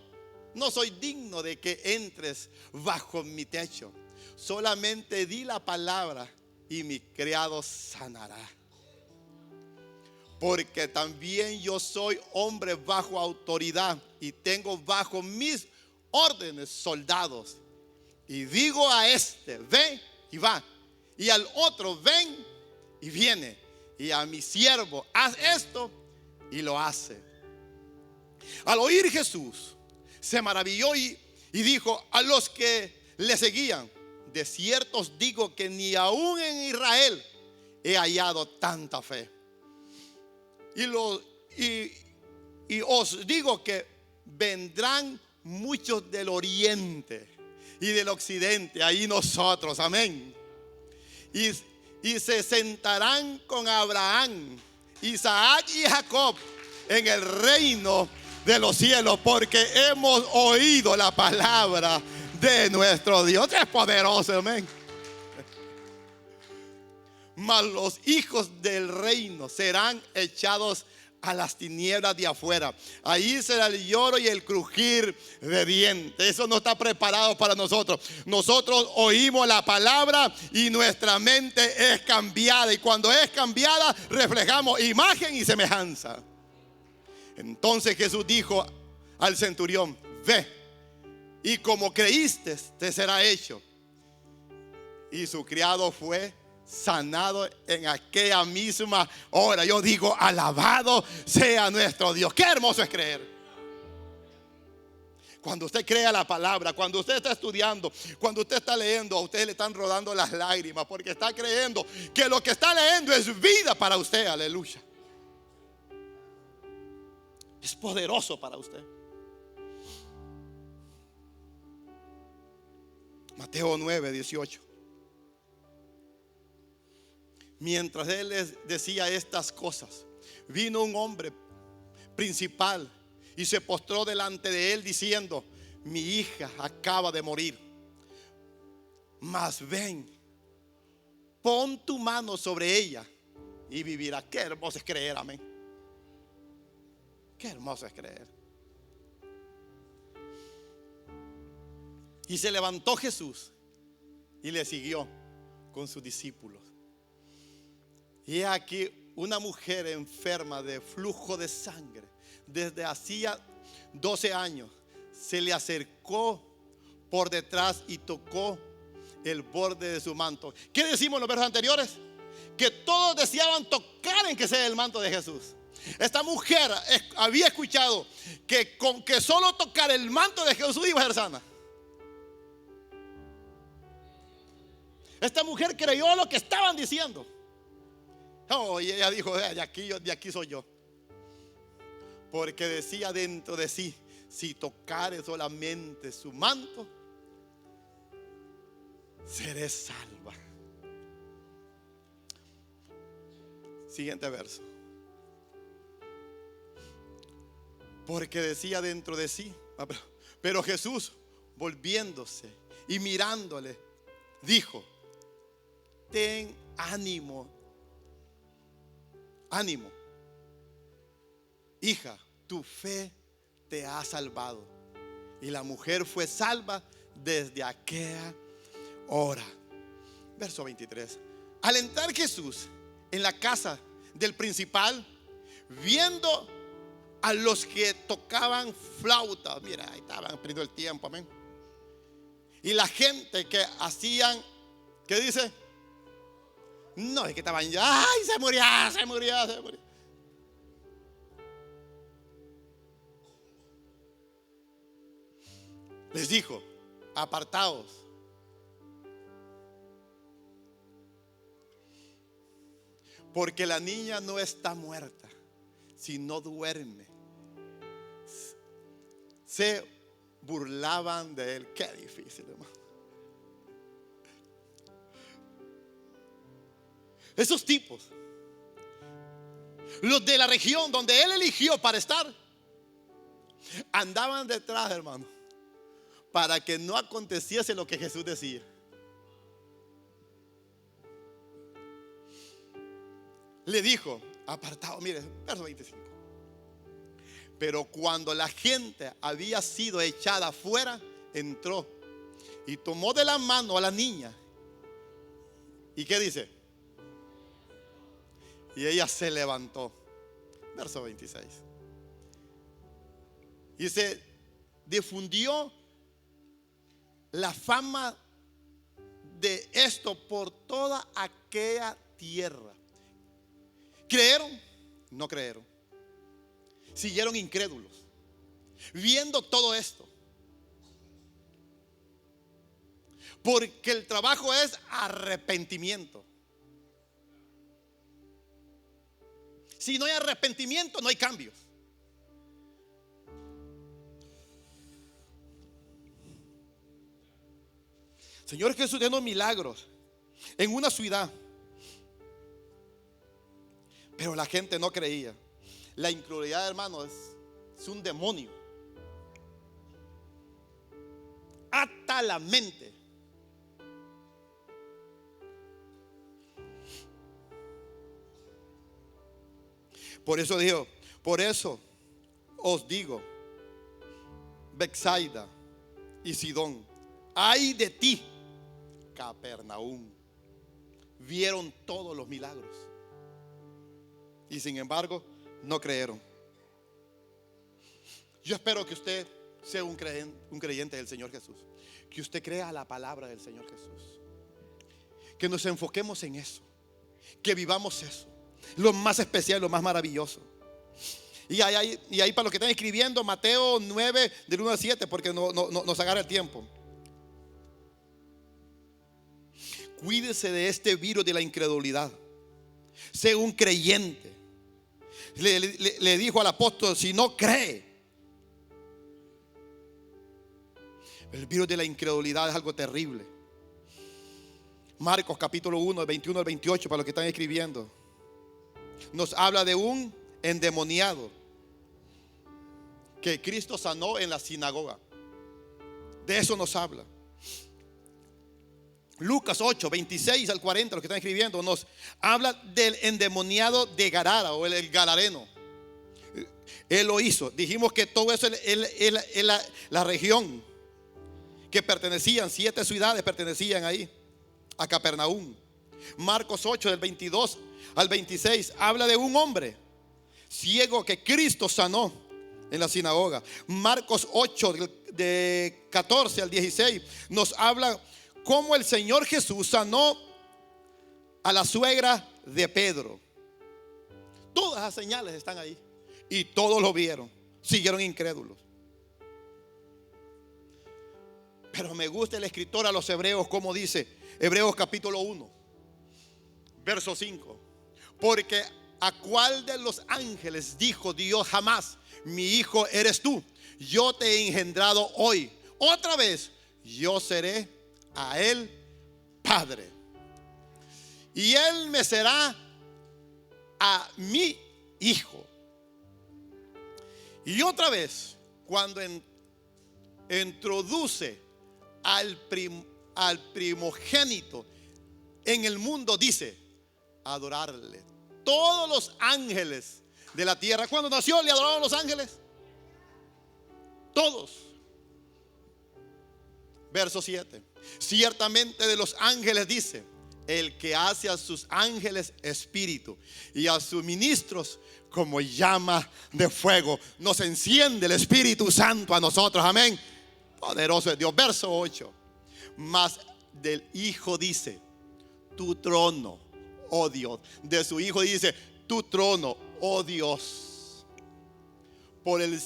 no soy digno de que entres bajo mi techo. Solamente di la palabra y mi criado sanará. Porque también yo soy hombre bajo autoridad y tengo bajo mis órdenes soldados. Y digo a este: ve y va. Y al otro: ven y viene. Y a mi siervo: haz esto, y lo hace. Al oír Jesús, se maravilló y dijo a los que le seguían: de cierto os digo que ni aún en Israel he hallado tanta fe. Y os digo que vendrán muchos del oriente y del occidente, ahí nosotros, amén. Y se sentarán con Abraham, Isaac y Jacob en el reino de los cielos, porque hemos oído la palabra de nuestro Dios. Es poderoso, amén. Mas los hijos del reino serán echados a las tinieblas de afuera. Ahí será el lloro y el crujir de dientes. Eso no está preparado para nosotros. Nosotros oímos la palabra y nuestra mente es cambiada. Y cuando es cambiada, reflejamos imagen y semejanza. Entonces Jesús dijo al centurión: ve, y como creíste, te será hecho. Y su criado fue sanado en aquella misma hora. Yo digo: alabado sea nuestro Dios. Qué hermoso es creer. Cuando usted crea la palabra, cuando usted está estudiando, cuando usted está leyendo, a usted le están rodando las lágrimas, porque está creyendo que lo que está leyendo es vida para usted. Aleluya. Es poderoso para usted. Mateo 9, 18. Mientras él les decía estas cosas, vino un hombre principal y se postró delante de él diciendo: mi hija acaba de morir, mas ven, pon tu mano sobre ella y vivirá. Qué hermoso es creer, amén. Qué hermoso es creer. Y se levantó Jesús y le siguió con sus discípulos. Y aquí una mujer enferma de flujo de sangre desde hacía 12 años se le acercó por detrás y tocó el borde de su manto. ¿Qué decimos en los versos anteriores? Que todos deseaban tocar en que sea el manto de Jesús. Esta mujer había escuchado que con que solo tocar el manto de Jesús iba a ser sana. Esta mujer creyó lo que estaban diciendo. Oh, y ella dijo: de aquí soy yo. Porque decía dentro de sí: si tocare solamente su manto, seré salva. Siguiente verso. Porque decía dentro de sí. Pero Jesús, volviéndose y mirándole, dijo: ten ánimo, hija, tu fe te ha salvado. Y la mujer fue salva desde aquella hora. Verso 23. Al entrar Jesús en la casa del principal, viendo a los que tocaban flauta, mira, ahí estaban perdiendo el tiempo, amén. Y la gente que hacían, ¿qué dice? No, es que estaban ya, ay, se murió. Les dijo: apartaos, porque la niña no está muerta, sino duerme. Se burlaban de él. Qué difícil, hermano. Esos tipos, los de la región donde él eligió para estar, andaban detrás, hermano, para que no aconteciese lo que Jesús decía. Le dijo: apartado, mire, verso 25. Pero cuando la gente había sido echada afuera, entró y tomó de la mano a la niña. ¿Y qué dice? Y ella se levantó. Verso 26. Y se difundió la fama de esto por toda aquella tierra. ¿Creyeron? No creyeron. Siguieron incrédulos, viendo todo esto. Porque el trabajo es arrepentimiento. Si no hay arrepentimiento, no hay cambios. Señor Jesús dio milagros en una ciudad, pero la gente no creía. La incredulidad, hermano, es un demonio. Ata la mente. Por eso dijo: por eso os digo, Betsaida y Sidón, ay de ti, Capernaum. Vieron todos los milagros y sin embargo no creyeron. Yo espero que usted sea un creyente del Señor Jesús, que usted crea la palabra del Señor Jesús, que nos enfoquemos en eso, que vivamos eso, lo más especial, lo más maravilloso. Y ahí para los que están escribiendo, Mateo 9 del 1 al 7, porque nos agarra el tiempo. Cuídese de este virus de la incredulidad. Sea un creyente. Le dijo al apóstol: si no cree. El virus de la incredulidad es algo terrible. Marcos capítulo 1, 21 al 28, para los que están escribiendo, nos habla de un endemoniado que Cristo sanó en la sinagoga. De eso nos habla. Lucas 8, 26 al 40, los que están escribiendo, nos habla del endemoniado de Gadara, o el gadareno. Él lo hizo. Dijimos que todo eso es la región que pertenecían, 7 ciudades pertenecían ahí, a Capernaum. Marcos 8, del 22 al 26, habla de un hombre ciego que Cristo sanó en la sinagoga. Marcos 8, de 14 al 16, nos habla cómo el Señor Jesús sanó a la suegra de Pedro. Todas las señales están ahí y todos lo vieron, siguieron incrédulos. Pero me gusta el escritor a los hebreos, como dice Hebreos capítulo 1, verso 5: porque a cuál de los ángeles dijo Dios jamás: mi hijo eres tú, yo te he engendrado hoy. Otra vez, yo seré a él padre, y él me será a mi hijo. Y otra vez, cuando introduce al primogénito en el mundo, dice: adorarle. Todos los ángeles de la tierra, cuando nació, le adoraron los ángeles. Todos. Verso 7. Ciertamente de los ángeles dice: el que hace a sus ángeles espíritu y a sus ministros como llama de fuego. Nos enciende el Espíritu Santo a nosotros. Amén. Poderoso es Dios. Verso 8. Mas del Hijo dice: tu trono, oh Dios. De su Hijo dice: tu trono, oh Dios, por el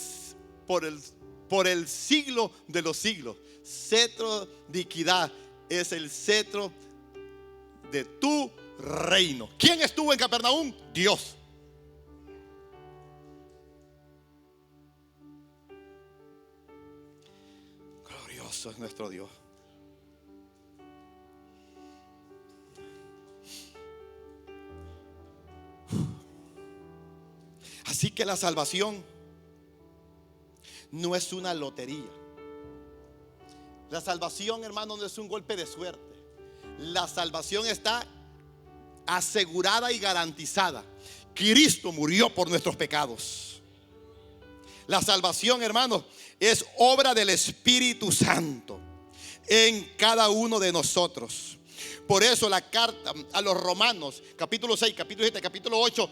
siglo de los siglos. Cetro de equidad es el cetro de tu reino. ¿Quién estuvo en Capernaum? Dios. Glorioso es nuestro Dios. Así que la salvación no es una lotería. La salvación, hermano, no es un golpe de suerte. La salvación está asegurada y garantizada. Cristo murió por nuestros pecados. La salvación, hermano, es obra del Espíritu Santo en cada uno de nosotros. Por eso la carta a los Romanos, capítulo 6, capítulo 7, capítulo 8,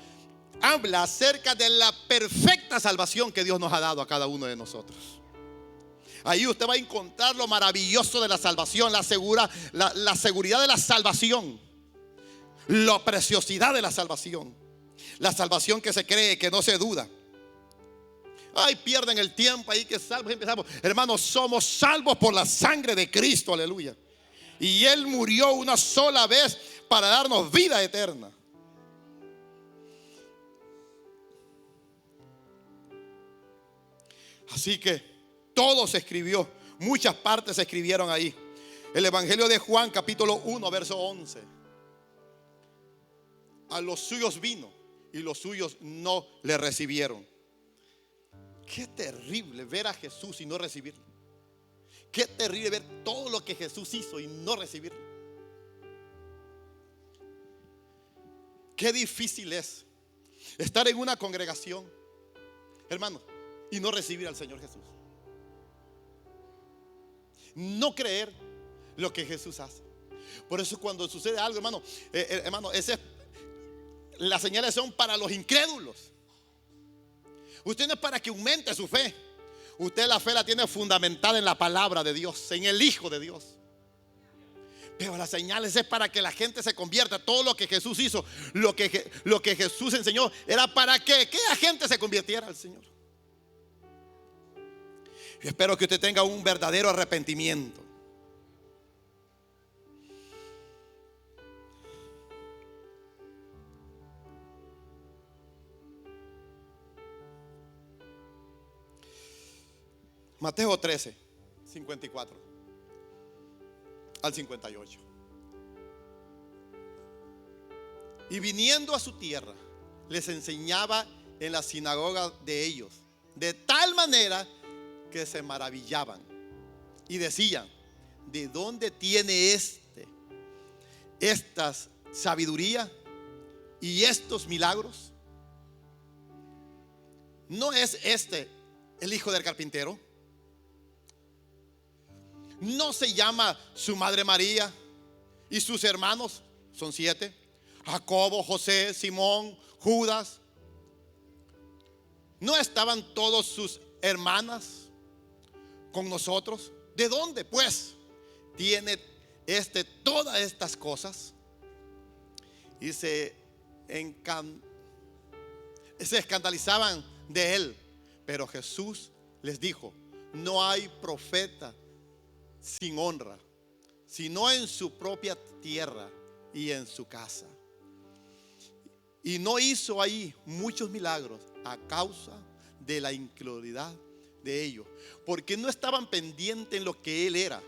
habla acerca de la perfecta salvación que Dios nos ha dado a cada uno de nosotros. Ahí usted va a encontrar lo maravilloso de la salvación, la seguridad de la salvación, la preciosidad de la salvación que se cree, que no se duda. Ay, pierden el tiempo ahí que salvos empezamos. Hermanos, somos salvos por la sangre de Cristo, aleluya. Y Él murió una sola vez para darnos vida eterna. Así que todo se escribió, muchas partes se escribieron ahí. El Evangelio de Juan, capítulo 1, verso 11. A los suyos vino y los suyos no le recibieron. Qué terrible ver a Jesús y no recibirlo. Qué terrible ver todo lo que Jesús hizo y no recibirlo. Qué difícil es estar en una congregación, hermano, y no recibir al Señor Jesús. No creer lo que Jesús hace. Por eso cuando sucede algo, hermano, las señales son para los incrédulos. Usted no es para que aumente su fe. Usted la fe la tiene fundamentada en la palabra de Dios, en el Hijo de Dios. Pero las señales es para que la gente se convierta. Todo lo que Jesús hizo, lo que Jesús enseñó, era para que la gente se convirtiera al Señor. Yo espero que usted tenga un verdadero arrepentimiento. Mateo 13, 54 al 58. Y viniendo a su tierra, les enseñaba en la sinagoga de ellos, de tal manera que se maravillaban y decían: ¿de dónde tiene esta sabiduría y estos milagros? ¿No es este el hijo del carpintero? ¿No se llama su madre María y sus hermanos? Son 7: Jacobo, José, Simón, Judas. ¿No estaban todos sus hermanas con nosotros? ¿De dónde pues tiene todas estas cosas? Y se escandalizaban de él. Pero Jesús les dijo: no hay profeta sin honra, sino en su propia tierra y en su casa. Y no hizo ahí muchos milagros a causa de la incredulidad de ellos, porque no estaban pendientes en lo que él era,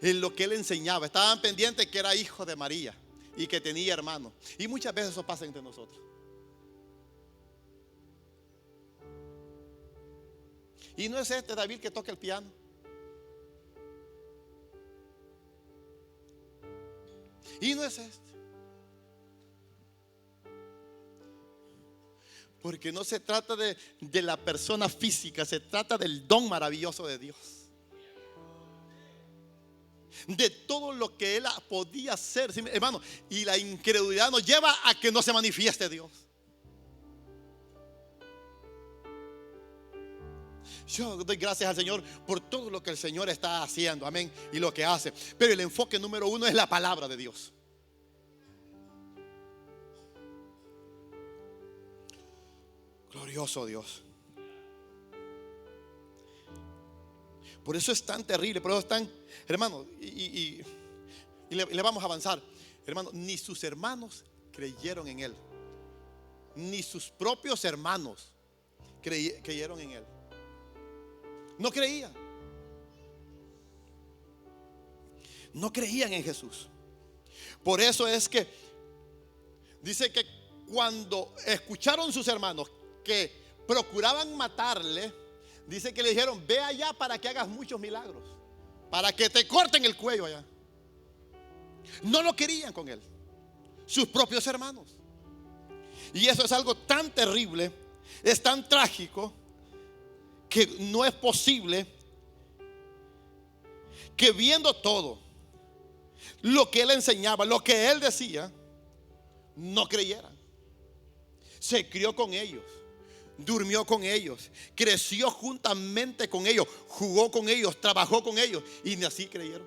en lo que él enseñaba. Estaban pendientes que era hijo de María y que tenía hermanos. Y muchas veces eso pasa entre nosotros. Y no es David que toca el piano. Y no es Porque no se trata de la persona física, se trata del don maravilloso de Dios. De todo lo que Él podía hacer, ¿sí, hermano? Y la incredulidad nos lleva a que no se manifieste Dios. Yo doy gracias al Señor por todo lo que el Señor está haciendo, amén, y lo que hace. Pero el enfoque número uno es la palabra de Dios. Glorioso Dios. Por eso es tan terrible, por eso es tan, hermano, y le vamos a avanzar. Hermano, ni sus hermanos creyeron en Él. Ni sus propios hermanos creyeron en Él. No creían. No creían en Jesús. Por eso es que dice que cuando escucharon sus hermanos que procuraban matarle, dice que le dijeron: ve allá para que hagas muchos milagros, para que te corten el cuello allá. No lo querían con él, sus propios hermanos. Y eso es algo tan terrible, es tan trágico, que no es posible que viendo todo lo que él enseñaba, lo que él decía, no creyeran. Se crió con ellos, durmió con ellos, creció juntamente con ellos, jugó con ellos, trabajó con ellos, y ni así creyeron.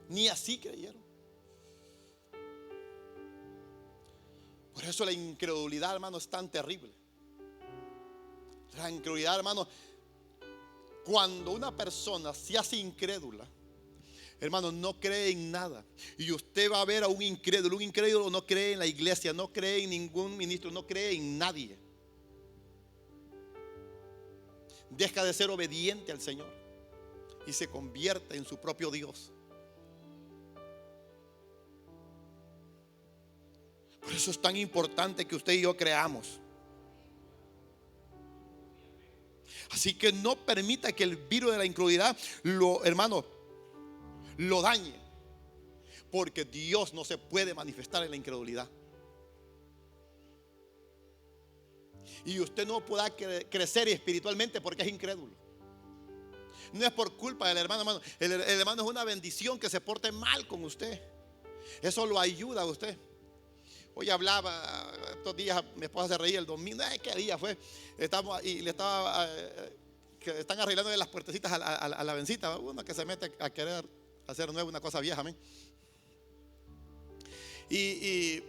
Ni así creyeron. Por eso la incredulidad, hermano, es tan terrible. La incredulidad, hermano, cuando una persona se hace incrédula, hermano, no cree en nada. Y usted va a ver a un incrédulo no cree en la iglesia, no cree en ningún ministro, no cree en nadie. Deja de ser obediente al Señor y se convierte en su propio Dios. Por eso es tan importante que usted y yo creamos. Así que no permita que el virus de la incredulidad hermano, lo dañe. Porque Dios no se puede manifestar en la incredulidad. Y usted no podrá crecer espiritualmente porque es incrédulo. No es por culpa del hermano, hermano. El hermano es una bendición que se porte mal con usted. Eso lo ayuda a usted. Hoy hablaba, estos días mi esposa se reía el domingo. ¿Qué día fue? Estamos y le estaba que están arreglando las puertecitas a la vencita. Uno que se mete a querer hacer nuevo una cosa vieja, amén. Y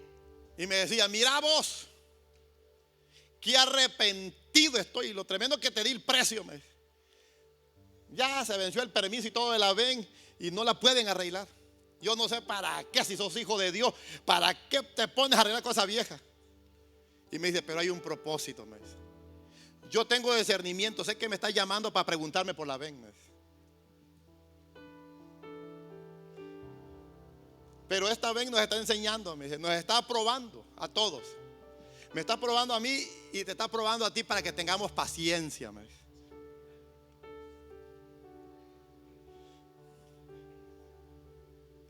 me decía: mira vos, qué arrepentido estoy. Y lo tremendo que te di el precio. Ya se venció el permiso y todo de la ven y no la pueden arreglar. Yo no sé para qué, si sos hijo de Dios, para qué te pones a arreglar cosas viejas. Y me dice: pero hay un propósito, me dice. Yo tengo discernimiento, sé que me está llamando para preguntarme por la ven, me dice. Pero esta ven nos está enseñando, me dice, nos está probando a todos. Me está probando a mí y te está probando a ti para que tengamos paciencia, me dice.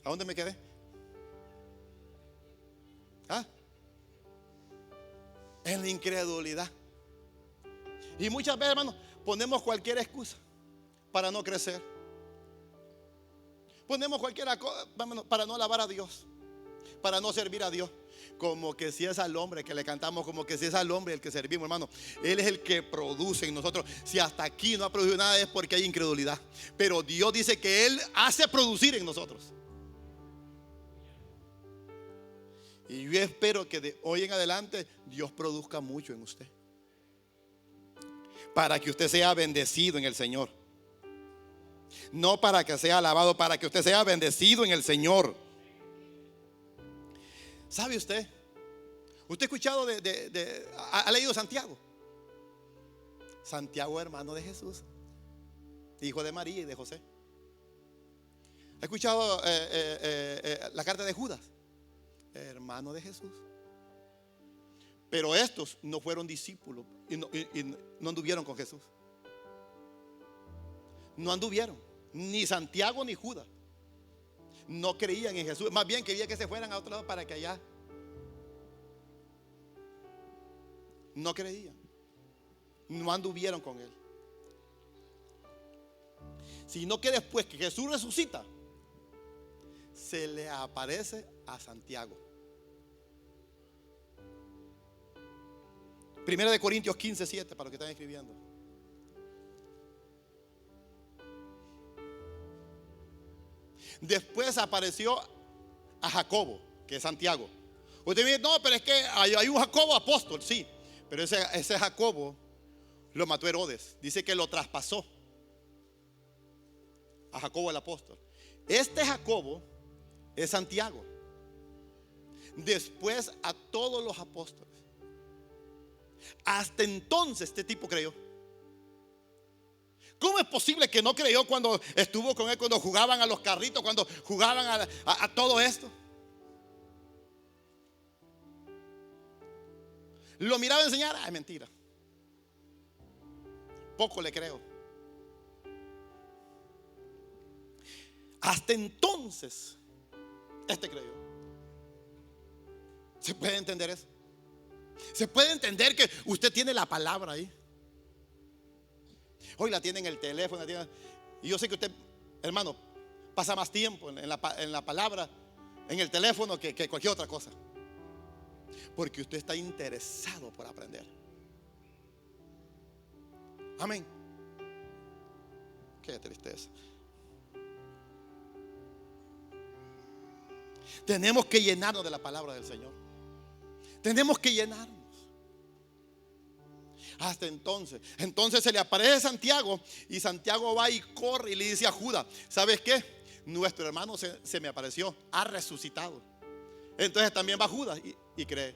¿A dónde me quedé? En la incredulidad. Y muchas veces, hermano, ponemos cualquier excusa para no crecer. Ponemos cualquier cosa para no alabar a Dios, para no servir a Dios. Como que si es al hombre que le cantamos, como que si es al hombre el que servimos, hermano. Él es el que produce en nosotros. Si hasta aquí no ha producido nada es porque hay incredulidad. Pero Dios dice que Él hace producir en nosotros. Y yo espero que de hoy en adelante Dios produzca mucho en usted, para que usted sea bendecido en el Señor. No para que sea alabado, para que usted sea bendecido en el Señor. ¿Sabe usted? ¿Usted ha escuchado ha leído Santiago? Santiago, hermano de Jesús, hijo de María y de José. ¿Ha escuchado la carta de Judas? Hermano de Jesús. Pero estos no fueron discípulos y no anduvieron con Jesús. No anduvieron, ni Santiago ni Judas. No creían en Jesús, más bien querían que se fueran a otro lado para que allá no creían, no anduvieron con él. Sino que después que Jesús resucita, se le aparece a Santiago. Primera de Corintios 15:7, para los que están escribiendo. Después apareció a Jacobo, que es Santiago. Usted dice, no, pero es que hay un Jacobo apóstol, sí. Pero ese Jacobo lo mató Herodes. Dice que lo traspasó a Jacobo el apóstol. Este Jacobo es Santiago. Después a todos los apóstoles. Hasta entonces este tipo creyó. ¿Cómo es posible que no creyó cuando estuvo con él, cuando jugaban a los carritos, cuando jugaban a todo esto? Lo miraba enseñar, ay, mentira. Poco le creo. Hasta entonces este creyó. ¿Se puede entender eso? ¿Se puede entender que usted tiene la palabra ahí? Hoy la tiene en el teléfono, y yo sé que usted, hermano, pasa más tiempo en la palabra, en el teléfono, que cualquier otra cosa. Porque usted está interesado por aprender. Amén. Qué tristeza. Tenemos que llenarnos de la palabra del Señor. Tenemos que llenarnos. Hasta entonces se le aparece Santiago, y Santiago va y corre y le dice a Judas: ¿sabes qué? Nuestro hermano se me apareció, ha resucitado. Entonces también va Judas y cree.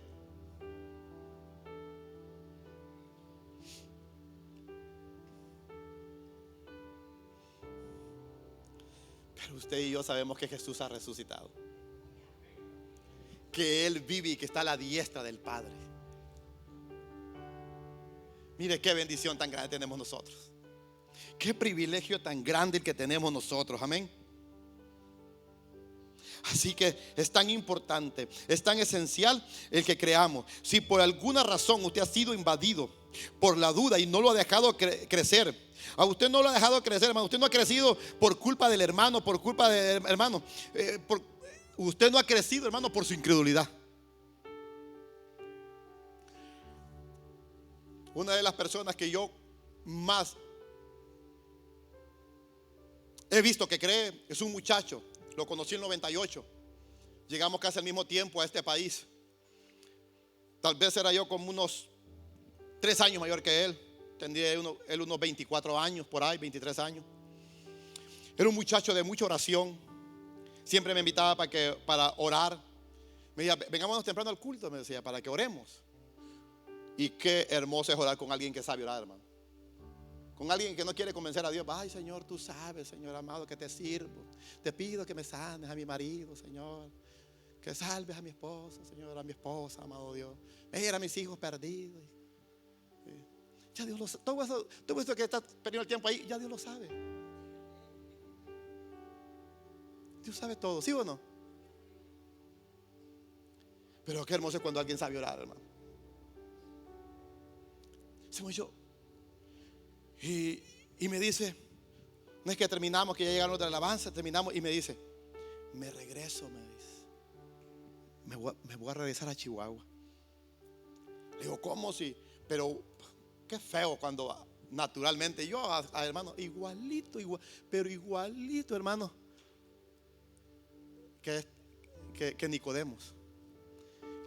Pero usted y yo sabemos que Jesús ha resucitado, que Él vive y que está a la diestra del Padre. Mire qué bendición tan grande tenemos nosotros. Qué privilegio tan grande el que tenemos nosotros. Amén. Así que es tan importante, es tan esencial el que creamos. Si por alguna razón usted ha sido invadido por la duda y no lo ha dejado crecer, a usted no lo ha dejado crecer, hermano. Usted no ha crecido por culpa del hermano, por culpa del hermano. Usted no ha crecido, hermano, por su incredulidad. Una de las personas que yo más he visto que cree es un muchacho. Lo conocí en el 98. Llegamos casi al mismo tiempo a este país. Tal vez era yo como unos 3 años mayor que él. Tendría él unos 24 años, por ahí, 23 años. Era un muchacho de mucha oración. Siempre me invitaba para orar. Me decía, vengámonos temprano al culto, me decía, para que oremos. Y qué hermoso es orar con alguien que sabe orar, hermano. Con alguien que no quiere convencer a Dios. Ay, Señor, tú sabes, Señor amado, que te sirvo. Te pido que me sanes a mi marido, Señor. Que salves a mi esposa, Señor, a mi esposa, amado Dios. Mira a mis hijos perdidos. Ya Dios lo sabe. Todo esto que está perdiendo el tiempo ahí, ya Dios lo sabe. Dios sabe todo, ¿sí o no? Pero qué hermoso es cuando alguien sabe orar, hermano. Somos yo. Y me dice, no es que terminamos, que ya llegaron de la alabanza, terminamos, y me dice, me regreso, me dice. Me voy a regresar a Chihuahua. Le digo, ¿cómo si? Pero qué feo cuando naturalmente yo, hermano, igualito, pero igualito, hermano, que Nicodemos.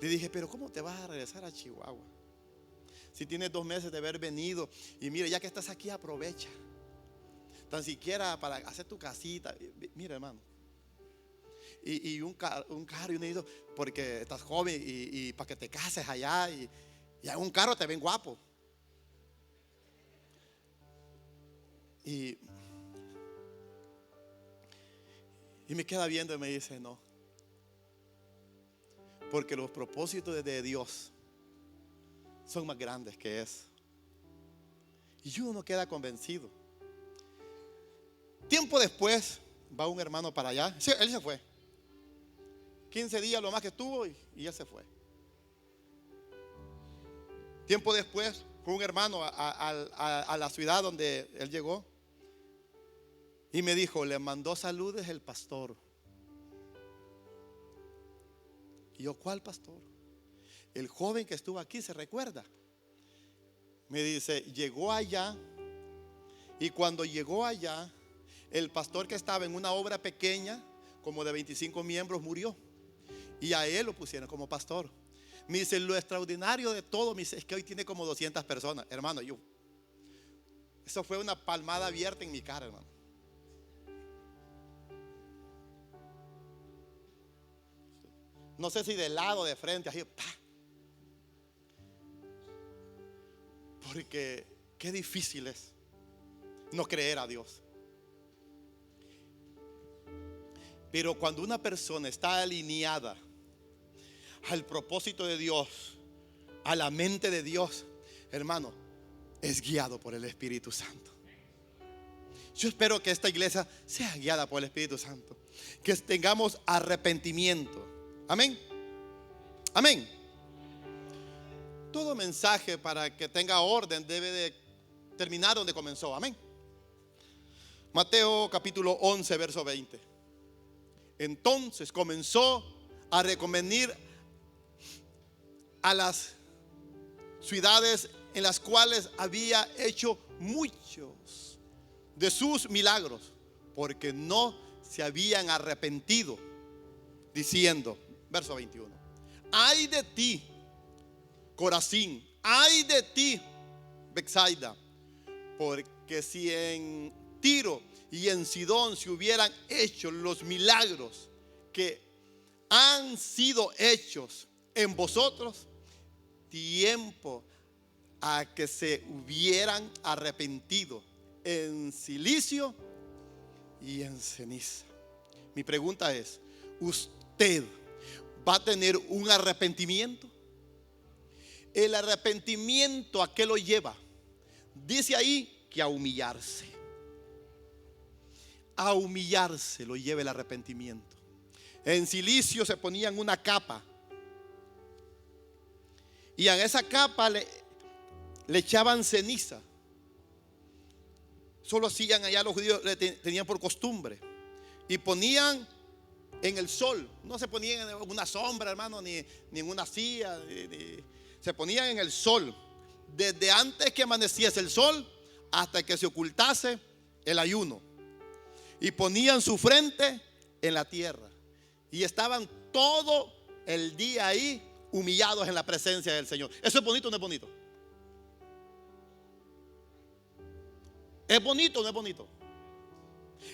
Le dije, pero ¿cómo te vas a regresar a Chihuahua? Si tienes 2 meses de haber venido, y mire, ya que estás aquí, aprovecha. Tan siquiera para hacer tu casita. Mira, hermano. Y un carro y un nido, porque estás joven y para que te cases allá. Y en un carro te ven guapo. Y me queda viendo y me dice, no. Porque los propósitos de Dios son más grandes que eso. Y uno queda convencido. Tiempo después va un hermano para allá. Sí, él se fue. 15 días lo más que estuvo y él se fue. Tiempo después fue un hermano a la ciudad donde él llegó y me dijo: le mandó saludes el pastor. Y yo: ¿cuál pastor? El joven que estuvo aquí, ¿se recuerda? Me dice: llegó allá, y cuando llegó allá, el pastor que estaba en una obra pequeña, como de 25 miembros, murió, y a él lo pusieron como pastor. Me dice: lo extraordinario de todo, me dice, es que hoy tiene como 200 personas. Hermano, eso fue una palmada abierta en mi cara, hermano. No sé si de lado o de frente, así, ¡pah! Porque qué difícil es no creer a Dios. Pero cuando una persona está alineada al propósito de Dios, a la mente de Dios, hermano, es guiado por el Espíritu Santo. Yo espero que esta iglesia sea guiada por el Espíritu Santo, que tengamos arrepentimiento. Amén. Amén. Todo mensaje, para que tenga orden, debe de terminar donde comenzó. Amén. Mateo capítulo 11, verso 20. Entonces comenzó a reconvenir a las ciudades en las cuales había hecho muchos de sus milagros, porque no se habían arrepentido, diciendo, verso 21: ay de ti, Corazín, ay de ti, Betsaida, porque si en Tiro y en Sidón se hubieran hecho los milagros que han sido hechos en vosotros, tiempo a que se hubieran arrepentido en silicio y en ceniza. Mi pregunta es: ¿usted va a tener un arrepentimiento? El arrepentimiento, ¿a qué lo lleva? Dice ahí que a humillarse. A humillarse lo lleva el arrepentimiento. En silicio se ponían una capa, y en esa capa le echaban ceniza. Solo hacían allá los judíos, tenían por costumbre. Y ponían en el sol. No se ponían en una sombra, hermano, ni en una silla. Se ponían en el sol, desde antes que amaneciese el sol hasta que se ocultase el ayuno. Y ponían su frente en la tierra. Y estaban todo el día ahí, humillados en la presencia del Señor. ¿Eso es bonito o no es bonito? ¿Es bonito o no es bonito?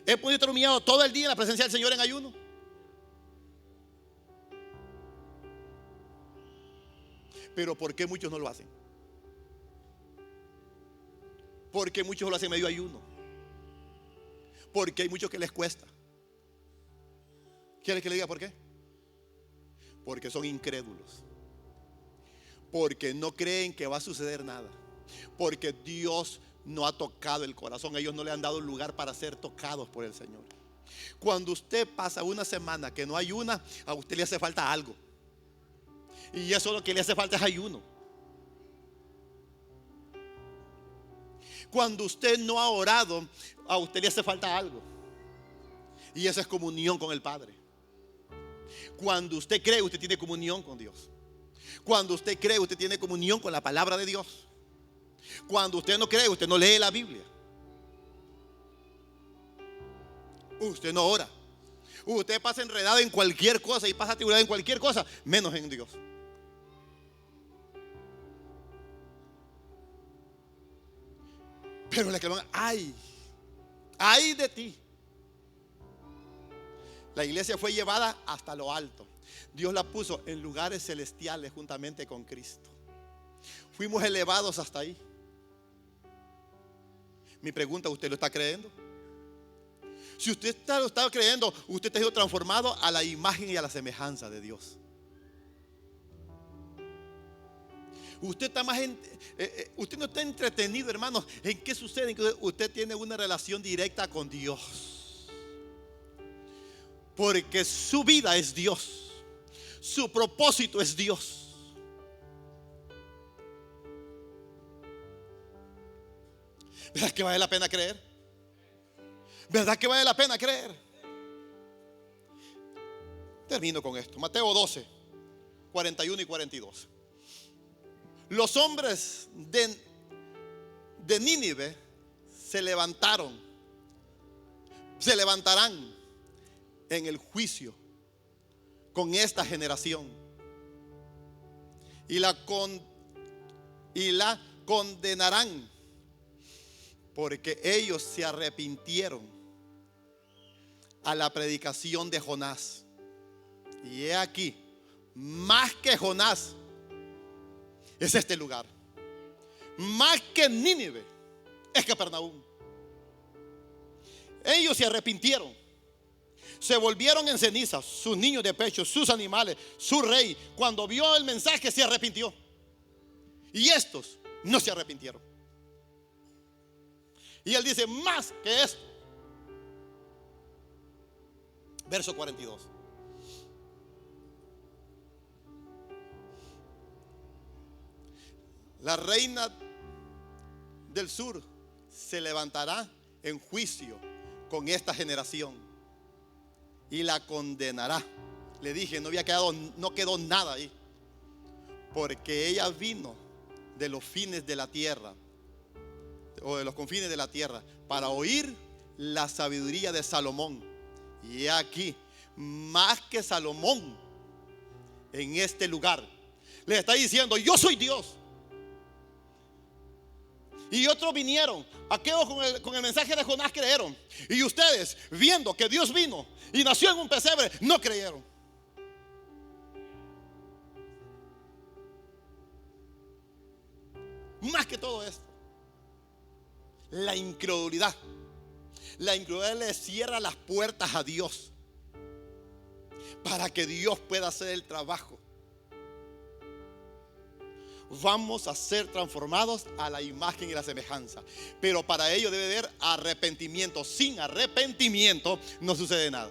¿Es bonito estar humillado todo el día en la presencia del Señor en ayuno? Pero ¿por qué muchos no lo hacen? Porque muchos lo hacen medio ayuno. Porque hay muchos que les cuesta. ¿Quiere que le diga por qué? Porque son incrédulos. Porque no creen que va a suceder nada. Porque Dios no ha tocado el corazón. Ellos no le han dado lugar para ser tocados por el Señor. Cuando usted pasa una semana que no ayuna, a usted le hace falta algo. Y eso lo que le hace falta es ayuno. Cuando usted no ha orado, a usted le hace falta algo. Y eso es comunión con el Padre. Cuando usted cree, usted tiene comunión con Dios. Cuando usted cree, usted tiene comunión con la palabra de Dios. Cuando usted no cree, usted no lee la Biblia. Usted no ora. Usted pasa enredado en cualquier cosa y pasa atribulado en cualquier cosa, menos en Dios. Pero le claman: ay de ti. La iglesia fue llevada hasta lo alto. Dios la puso en lugares celestiales juntamente con Cristo. Fuimos elevados hasta ahí. Mi pregunta: ¿usted lo está creyendo? Si usted lo está creyendo, usted está siendo transformado a la imagen y a la semejanza de Dios. Usted está usted no está entretenido, hermanos, en qué sucede. Usted tiene una relación directa con Dios, porque su vida es Dios, su propósito es Dios. ¿Verdad que vale la pena creer? ¿Verdad que vale la pena creer? Termino con esto. Mateo 12, 41 y 42. Los hombres de Nínive se levantarán en el juicio con esta generación y la condenarán, porque ellos se arrepintieron a la predicación de Jonás. Y he aquí, más que Jonás es este lugar, más que Nínive es Capernaum. Ellos se arrepintieron, se volvieron en cenizas, sus niños de pecho, sus animales, su rey. Cuando vio el mensaje se arrepintió. Y estos no se arrepintieron. Y él dice, más que esto. Verso 42. La reina del sur se levantará en juicio con esta generación y la condenará. Le dije, no quedó nada ahí, porque ella vino de los fines de la tierra, o de los confines de la tierra, para oír la sabiduría de Salomón. Y he aquí, más que Salomón en este lugar. Le está diciendo, yo soy Dios. Y otros vinieron, aquellos con el mensaje de Jonás creyeron. Y ustedes, viendo que Dios vino y nació en un pesebre, no creyeron. Más que todo esto, la incredulidad. La incredulidad le cierra las puertas a Dios para que Dios pueda hacer el trabajo. Vamos a ser transformados a la imagen y la semejanza, pero para ello debe haber arrepentimiento. Sin arrepentimiento no sucede nada.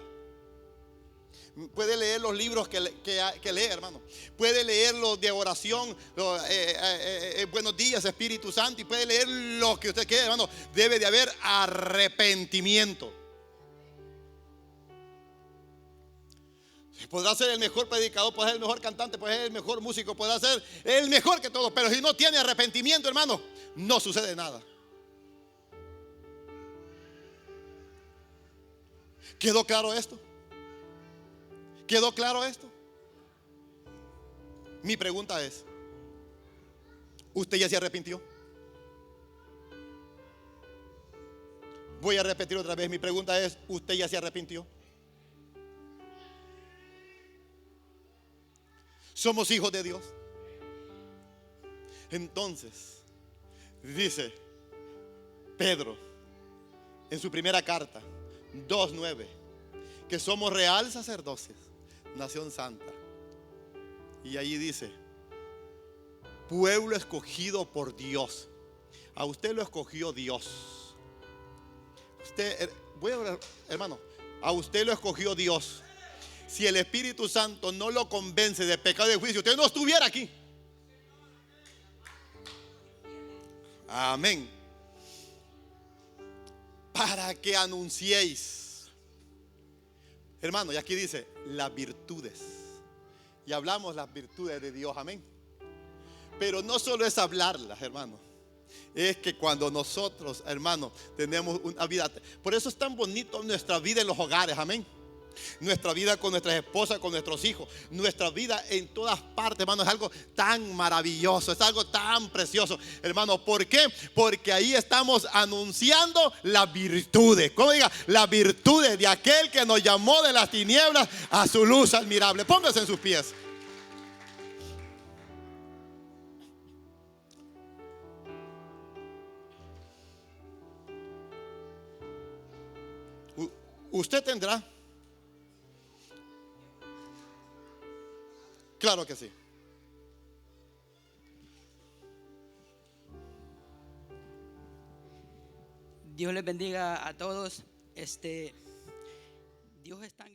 Puede leer los libros que lee, hermano. Puede leer los de oración, buenos días Espíritu Santo, y puede leer lo que usted quiera, hermano. Debe de haber arrepentimiento. Podrá ser el mejor predicador, podrá ser el mejor cantante, podrá ser el mejor músico, podrá ser el mejor que todos, pero si no tiene arrepentimiento, hermano, no sucede nada. ¿Quedó claro esto? ¿Quedó claro esto? Mi pregunta es, ¿usted ya se arrepintió? Voy a repetir otra vez, mi pregunta es, ¿usted ya se arrepintió? Somos hijos de Dios. Entonces, dice Pedro en su primera carta 2:9, que somos real sacerdocio, nación santa. Y allí dice, pueblo escogido por Dios. A usted lo escogió Dios. Voy a hablar, hermano, a usted lo escogió Dios. Si el Espíritu Santo no lo convence de pecado y de juicio, usted no estuviera aquí. Amén. Para que anunciéis, hermano, y aquí dice las virtudes. Y hablamos las virtudes de Dios, amén. Pero no solo es hablarlas, hermano. Es que cuando nosotros, hermano, tenemos una vida. Por eso es tan bonito nuestra vida en los hogares, amén. Nuestra vida con nuestras esposas, con nuestros hijos, nuestra vida en todas partes, hermano, es algo tan maravilloso, es algo tan precioso, hermano. ¿Por qué? Porque ahí estamos anunciando las virtudes. ¿Cómo diga? Las virtudes de aquel que nos llamó de las tinieblas a su luz admirable. Póngase en sus pies. Usted tendrá. Claro que sí. Dios les bendiga a todos. Dios está